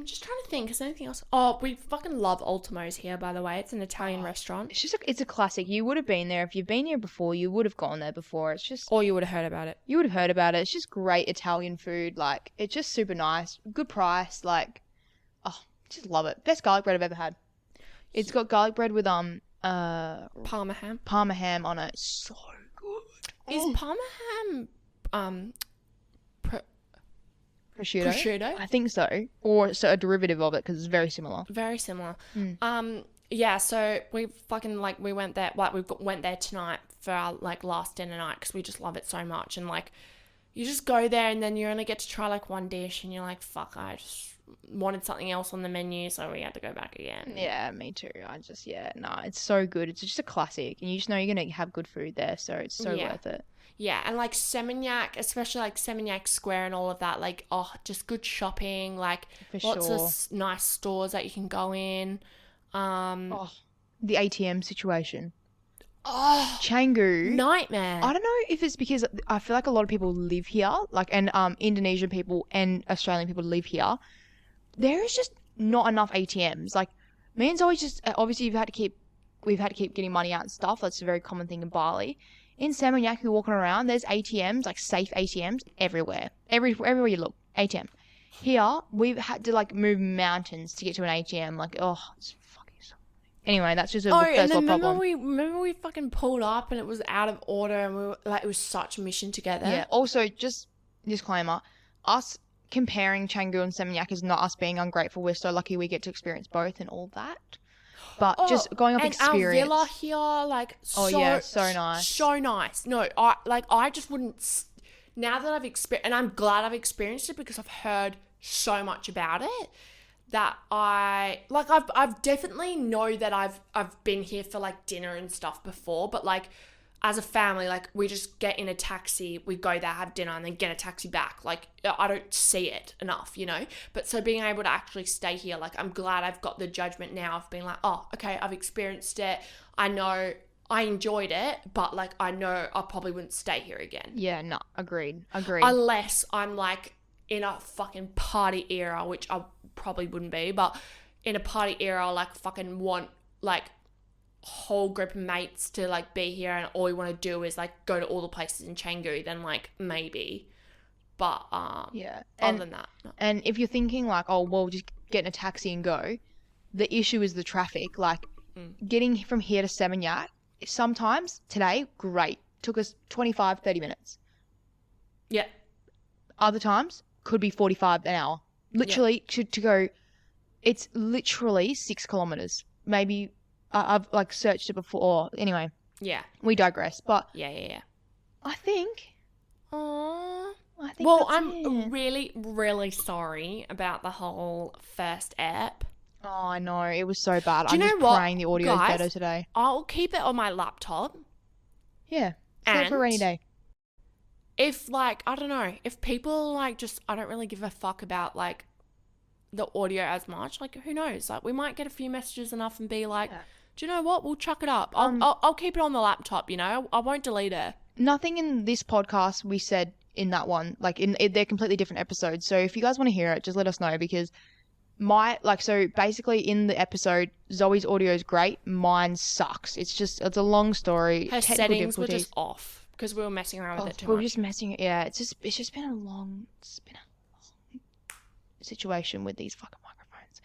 just trying to think. Is there anything else? Oh, we fucking love Ultimo's here, by the way. It's an Italian restaurant. It's just, it's a classic. You would have been there. If you've been here before, you would have gone there before. It's just, Or you would have heard about it. you would have heard about it. It's just great Italian food. Like, it's just super nice. Good price. Like, oh, just love it. Best garlic bread I've ever had. It's got garlic bread with, Parma ham. Parma ham on it. So good. Is Parma ham prosciutto? I think so. Or so a derivative of it because it's very similar. Very similar. Yeah, so we fucking, like, we went there, like, went there tonight for our, like, last dinner night because we just love it so much. And, like, you just go there and then you only get to try, like, one dish and you're like, fuck, I just wanted something else on the menu, so we had to go back again. Yeah, me too. It's so good. It's just a classic. And you just know you're going to have good food there, so it's so worth it. Yeah, and, like, Seminyak, especially, like, Seminyak Square and all of that, like, oh, just good shopping, like, For lots sure. of nice stores that you can go in. Oh, the ATM situation. Oh, Canggu. nightmare. I don't know if it's because I feel like a lot of people live here, like, and Indonesian people and Australian people live here. There is just not enough ATMs. Like, me and Zoe just obviously we've had to keep getting money out and stuff. That's a very common thing in Bali. In Seminyak, you're walking around, there's ATMs, like safe ATMs everywhere. Everywhere you look, ATM. Here, we've had to, like, move mountains to get to an ATM. Like, oh, it's fucking so. Anyway, that's just a and first then world problem. remember we fucking pulled up and it was out of order and we were like, it was such a mission to get there. Yeah. Also, just disclaimer: us comparing Canggu and Seminyak is not us being ungrateful. We're so lucky we get to experience both and all that. But just going off and experience. our villa here, like, Oh, yeah, so nice. So nice. No, I just wouldn't. Now that I've experienced, and I'm glad I've experienced it because I've heard so much about it, that I've definitely know that I've been here for, like, dinner and stuff before, but, like, as a family, like, we just get in a taxi, we go there, have dinner, and then get a taxi back. Like, I don't see it enough, you know? But so being able to actually stay here, like, I'm glad I've got the judgment now of being like, oh, okay, I've experienced it. I know I enjoyed it, but, like, I know I probably wouldn't stay here again. Yeah, no, agreed. Unless I'm, like, in a fucking party era, which I probably wouldn't be, but in a party era, like, fucking want, like, whole group of mates to, like, be here and all you want to do is, like, go to all the places in Canggu, then, like, maybe. But Yeah. other than that, no. And if you're thinking, like, oh, well, just get in a taxi and go, the issue is the traffic. Like, getting from here to Seminyak, sometimes, today, great. Took us 25, 30 minutes. Yeah. Other times, could be 45 an hour. Literally, to go, it's literally 6 kilometers. Maybe, I've, like, searched it before. Anyway, Yeah. we digress. But Yeah. I think Aww. that's Well, it. I'm really, really sorry about the whole first ep. Oh, I know. It was so bad. Do you I'm know just what, praying the audio is guys? better today. I'll keep it on my laptop. Yeah. Save it for a rainy And day. if, like, I don't know, if people, like, just, I don't really give a fuck about, like, the audio as much, like, who knows? Like, we might get a few messages enough and be like, Yeah. do you know what? We'll chuck it up. I'll keep it on the laptop, you know? I won't delete it. Nothing in this podcast we said in that one, like, they're completely different episodes. So if you guys want to hear it, just let us know, because so basically in the episode, Zoe's audio is great. Mine sucks. It's a long story. Her Technical settings were difficulties. just off because we were messing around with it too We were much. just messing. Yeah, it's just been a long situation with these fucking microphones.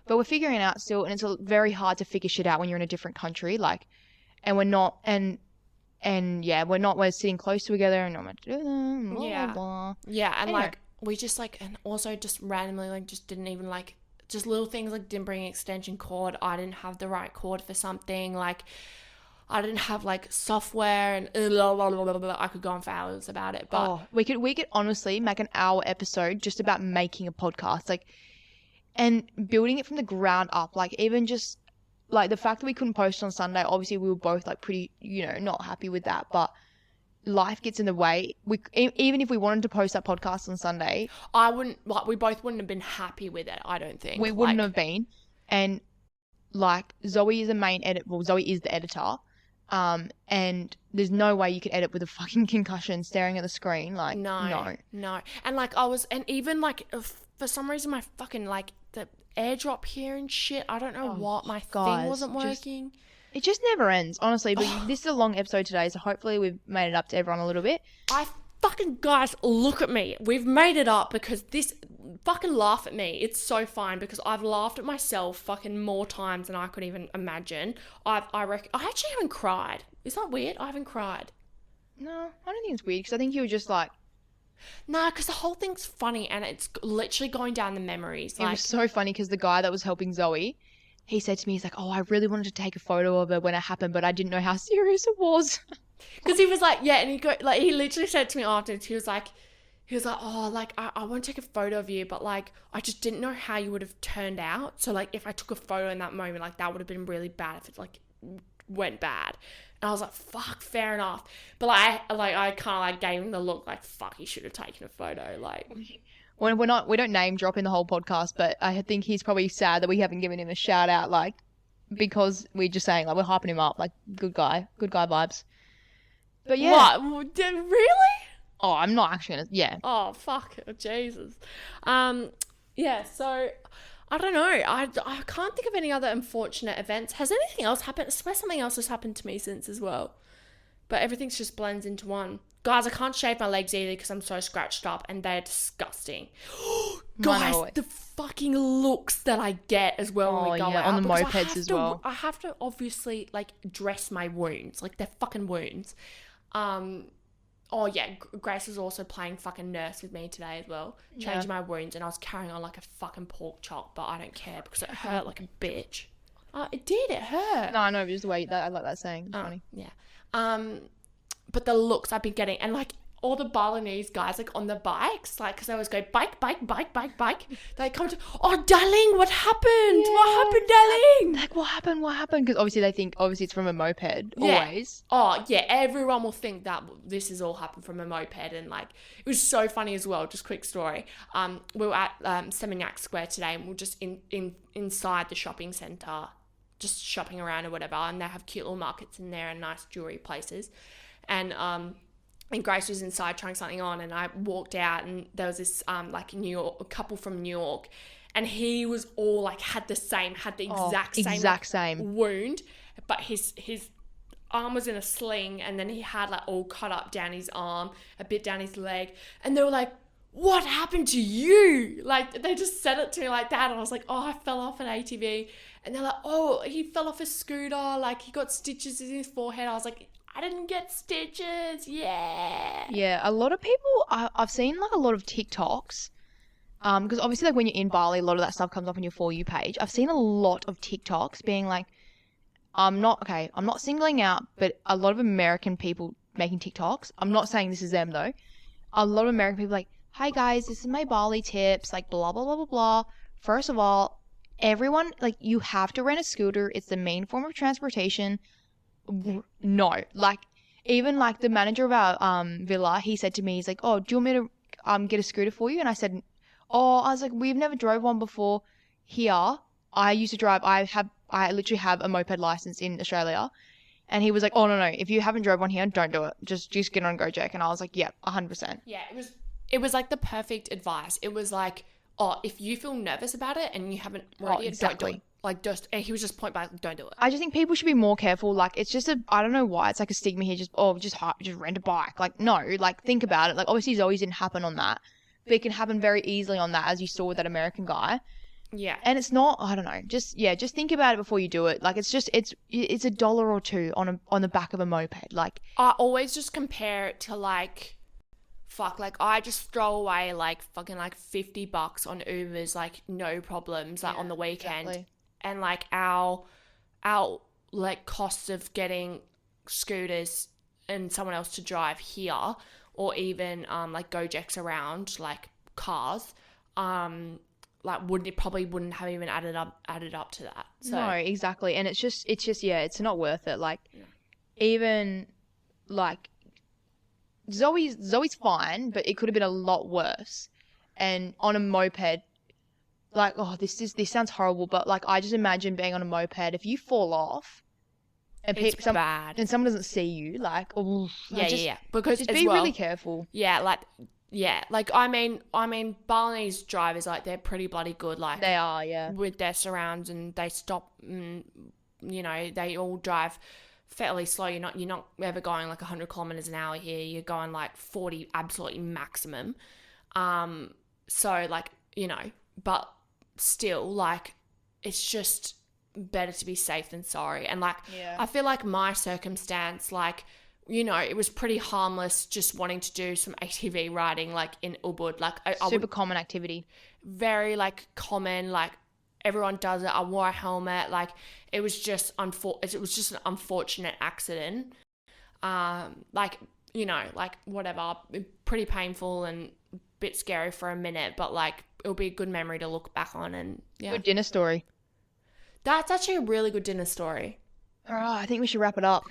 But we're figuring it out still, and it's very hard to figure shit out when you're in a different country. Like, and we're not, and yeah, we're sitting close together, and I'm like, blah, Yeah. blah, blah. Yeah, and Anyway. like we just like, and also just randomly like just didn't even like, just little things like didn't bring an extension cord. I didn't have the right cord for something. Like I didn't have like software, and blah, blah, blah, blah, blah. I could go on for hours about it. But We could honestly make an hour episode just about making a podcast, like, and building it from the ground up. Like, even just like the fact that we couldn't post on Sunday, obviously we were both like pretty, not happy with that, but life gets in the way. Even if we wanted to post that podcast on Sunday, I wouldn't, like, we both wouldn't have been happy with it. I don't think we wouldn't like, have been. And like, Zoe is the main edit. Well, Zoe is the editor. And there's no way you could edit with a fucking concussion staring at the screen. Like, no. And like and even like for some reason my fucking like the airdrop here and shit. I don't know what my guys, thing wasn't working. It just never ends, honestly. But this is a long episode today, so hopefully we've made it up to everyone a little bit. I fucking, guys, look at me. We've made it up because this, fucking laugh at me. It's so fine because I've laughed at myself fucking more times than I could even imagine. I reckon, I actually haven't cried. Is that weird? I haven't cried. No, I don't think it's weird, because I think you were just like, Nah, because the whole thing's funny and it's literally going down the memories. it Like, was so funny because the guy that was helping Zoe, he said to me, he's like, oh, I really wanted to take a photo of it when it happened, but I didn't know how serious it was. because he was like, yeah, and he literally said to me afterwards, he was like, oh, like, I want to take a photo of you, but, like, I just didn't know how you would have turned out. So, like, if I took a photo in that moment, like, that would have been really bad if it, like, went bad. And I was like, fuck, fair enough. But, I kind of, like, gave him the look, like, fuck, he should have taken a photo, like. When we don't name drop in the whole podcast, but I think he's probably sad that we haven't given him a shout out, like, because we're just saying, like, we're hyping him up, like, good guy vibes. But yeah. What? Really? Oh, I'm not actually gonna. Yeah. Oh, fuck. Jesus. Yeah, so I don't know. I can't think of any other unfortunate events. Has anything else happened? I swear something else has happened to me since as well. But everything's just blends into one. Guys, I can't shave my legs either because I'm so scratched up and they're disgusting. Guys, the fucking looks that I get as well when we go out. on the because mopeds as well. I have to obviously, like, dress my wounds. Like, they're fucking wounds. Oh, yeah, Grace was also playing fucking nurse with me today as well, changing my wounds, and I was carrying on like a fucking pork chop, but I don't care because it hurt like a bitch. It did, it hurt. No, I know, just the way I like that saying. It's funny. Yeah. But the looks I've been getting, and like all the Balinese guys, like on the bikes, like, because they always go bike. They come to, oh, darling, what happened? Yeah. What happened, darling? Like, what happened? Because obviously they think, it's from a moped, always. Oh, yeah, everyone will think that this has all happened from a moped, and like, it was so funny as well. Just quick story. We were at Seminyak Square today, and we were just inside the shopping centre, just shopping around or whatever, and they have cute little markets in there and nice jewelry places. And Grace was inside trying something on, and I walked out, and there was this like a couple from New York, and he was all like had the exact same wound, but his arm was in a sling, and then he had like all cut up down his arm, a bit down his leg, and they were like, what happened to you? Like, they just said it to me like that, and I was like, oh, I fell off an ATV, and they're like, oh, he fell off a scooter, like he got stitches in his forehead. I was like, I didn't get stitches. Yeah. Yeah, a lot of people, I've seen like a lot of TikToks, because obviously like when you're in Bali, a lot of that stuff comes up on your For You page. I've seen a lot of TikToks being like, I'm not singling out, but a lot of American people making TikToks. I'm not saying this is them though. A lot of American people like, hi guys, this is my Bali tips, like blah, blah, blah, blah, blah. First of all, everyone, like, you have to rent a scooter. It's the main form of transportation. No, like, even like the manager of our villa, he said to me, he's like, oh, do you want me to get a scooter for you? And I said, oh, I was like, we've never drove one before here. I used to drive. I literally have a moped license in Australia. And he was like, oh, no, if you haven't drove one here, don't do it. Just get on Gojek. And I was like, yeah, 100%. Yeah, it was like the perfect advice. It was like, oh, if you feel nervous about it and you haven't already, exactly. don't do it. Like, just, he was just point blank, don't do it. I just think people should be more careful. Like, it's just I don't know why it's like a stigma here. Just rent a bike. Like, no, like, think about it. Like, obviously Zoe's didn't happen on that, but it can happen very easily on that, as you saw with that American guy. Yeah. And it's not, I don't know, just think about it before you do it. Like, it's $1 or $2 on the back of a moped. Like, I always just compare it to like, fuck, like I just throw away like fucking like $50 on Ubers, like no problems, like on the weekend. Exactly. And like our like cost of getting scooters and someone else to drive here, or even like Gojeks around, like cars, like probably wouldn't have even added up to that. So. No, exactly. And it's just yeah, it's not worth it. Like, even like Zoe's fine, but it could have been a lot worse. And on a moped, like, oh, this sounds horrible, but like, I just imagine being on a moped, if you fall off and It's bad. and someone doesn't see you, like, oh, Yeah. Because just as be well, really careful. Yeah, like I mean, Balinese drivers, like, they're pretty bloody good, like They are, yeah. with their surrounds, and they stop. You know, they all drive fairly slow. You're not ever going like 100 kilometers an hour here. You're going like 40, absolutely maximum. So like, you know, but still, like, it's just better to be safe than sorry. And like, I feel like my circumstance, like, you know, it was pretty harmless, just wanting to do some ATV riding, like in Ubud, like Super common activity. very like common, like everyone does it. I wore a helmet, like it was just an unfortunate accident. Like, you know, like whatever, pretty painful and a bit scary for a minute, but like it'll be a good memory to look back on. And yeah, Good dinner story. that's actually a really good dinner story. All right, I think we should wrap it up.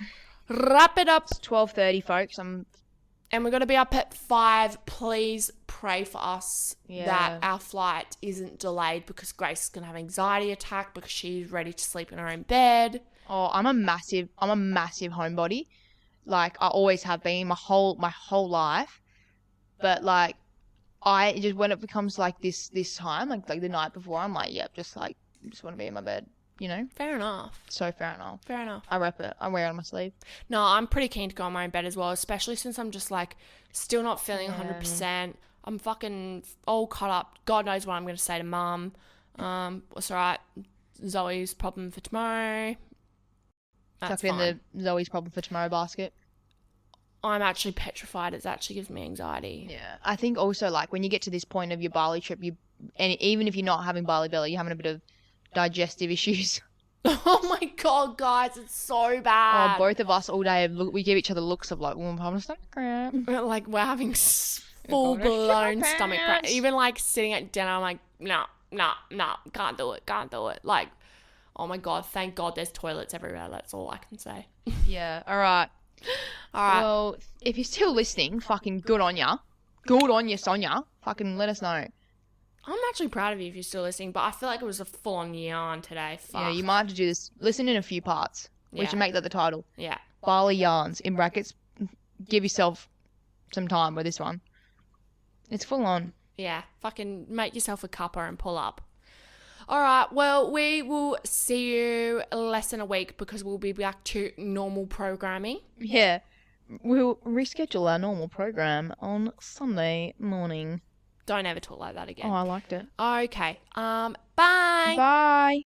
Wrap it up. It's 12:30, folks. And we're going to be up at 5. Please pray for us that our flight isn't delayed, because Grace is going to have an anxiety attack because she's ready to sleep in her own bed. Oh, I'm a massive homebody. Like, I always have been my whole life. But like, I just, when it becomes like this time, like the night before, I'm like, yep, just want to be in my bed, you know? Fair enough. So fair enough. Fair enough. I rep it. I wear it on my sleeve. No, I'm pretty keen to go on my own bed as well, especially since I'm just like still not feeling 100%. I'm fucking all caught up. God knows what I'm going to say to Mum. It's all right. Zoe's problem for tomorrow. That's Tuck it in fine. the Zoe's problem for tomorrow basket. I'm actually petrified. It actually gives me anxiety. Yeah. I think also, like, when you get to this point of your Bali trip, and even if you're not having Bali belly, you're having a bit of digestive issues. Oh my God, guys, it's so bad. Oh, both of us all day, we give each other looks of like, I'm having a stomach cramp. Like, we're having full-blown stomach cramp. Even like sitting at dinner, I'm like, no, can't do it. Like, oh my God, thank God there's toilets everywhere. That's all I can say. Yeah. All right. Well, if you're still listening, fucking good on ya. Good on ya, Sonia. Fucking let us know. I'm actually proud of you if you're still listening, but I feel like it was a full-on yarn today. Fuck. Yeah, you might have to do this. Listen in a few parts. We Yeah. should make that the title. Yeah. Bali yarns, in brackets. Give yourself some time with this one. It's full on. Yeah. Fucking make yourself a cuppa and pull up. All right. Well, we will see you less than a week, because we'll be back to normal programming. Yeah. We'll reschedule our normal program on Sunday morning. Don't ever talk like that again. Oh, I liked it. Okay. Bye. Bye.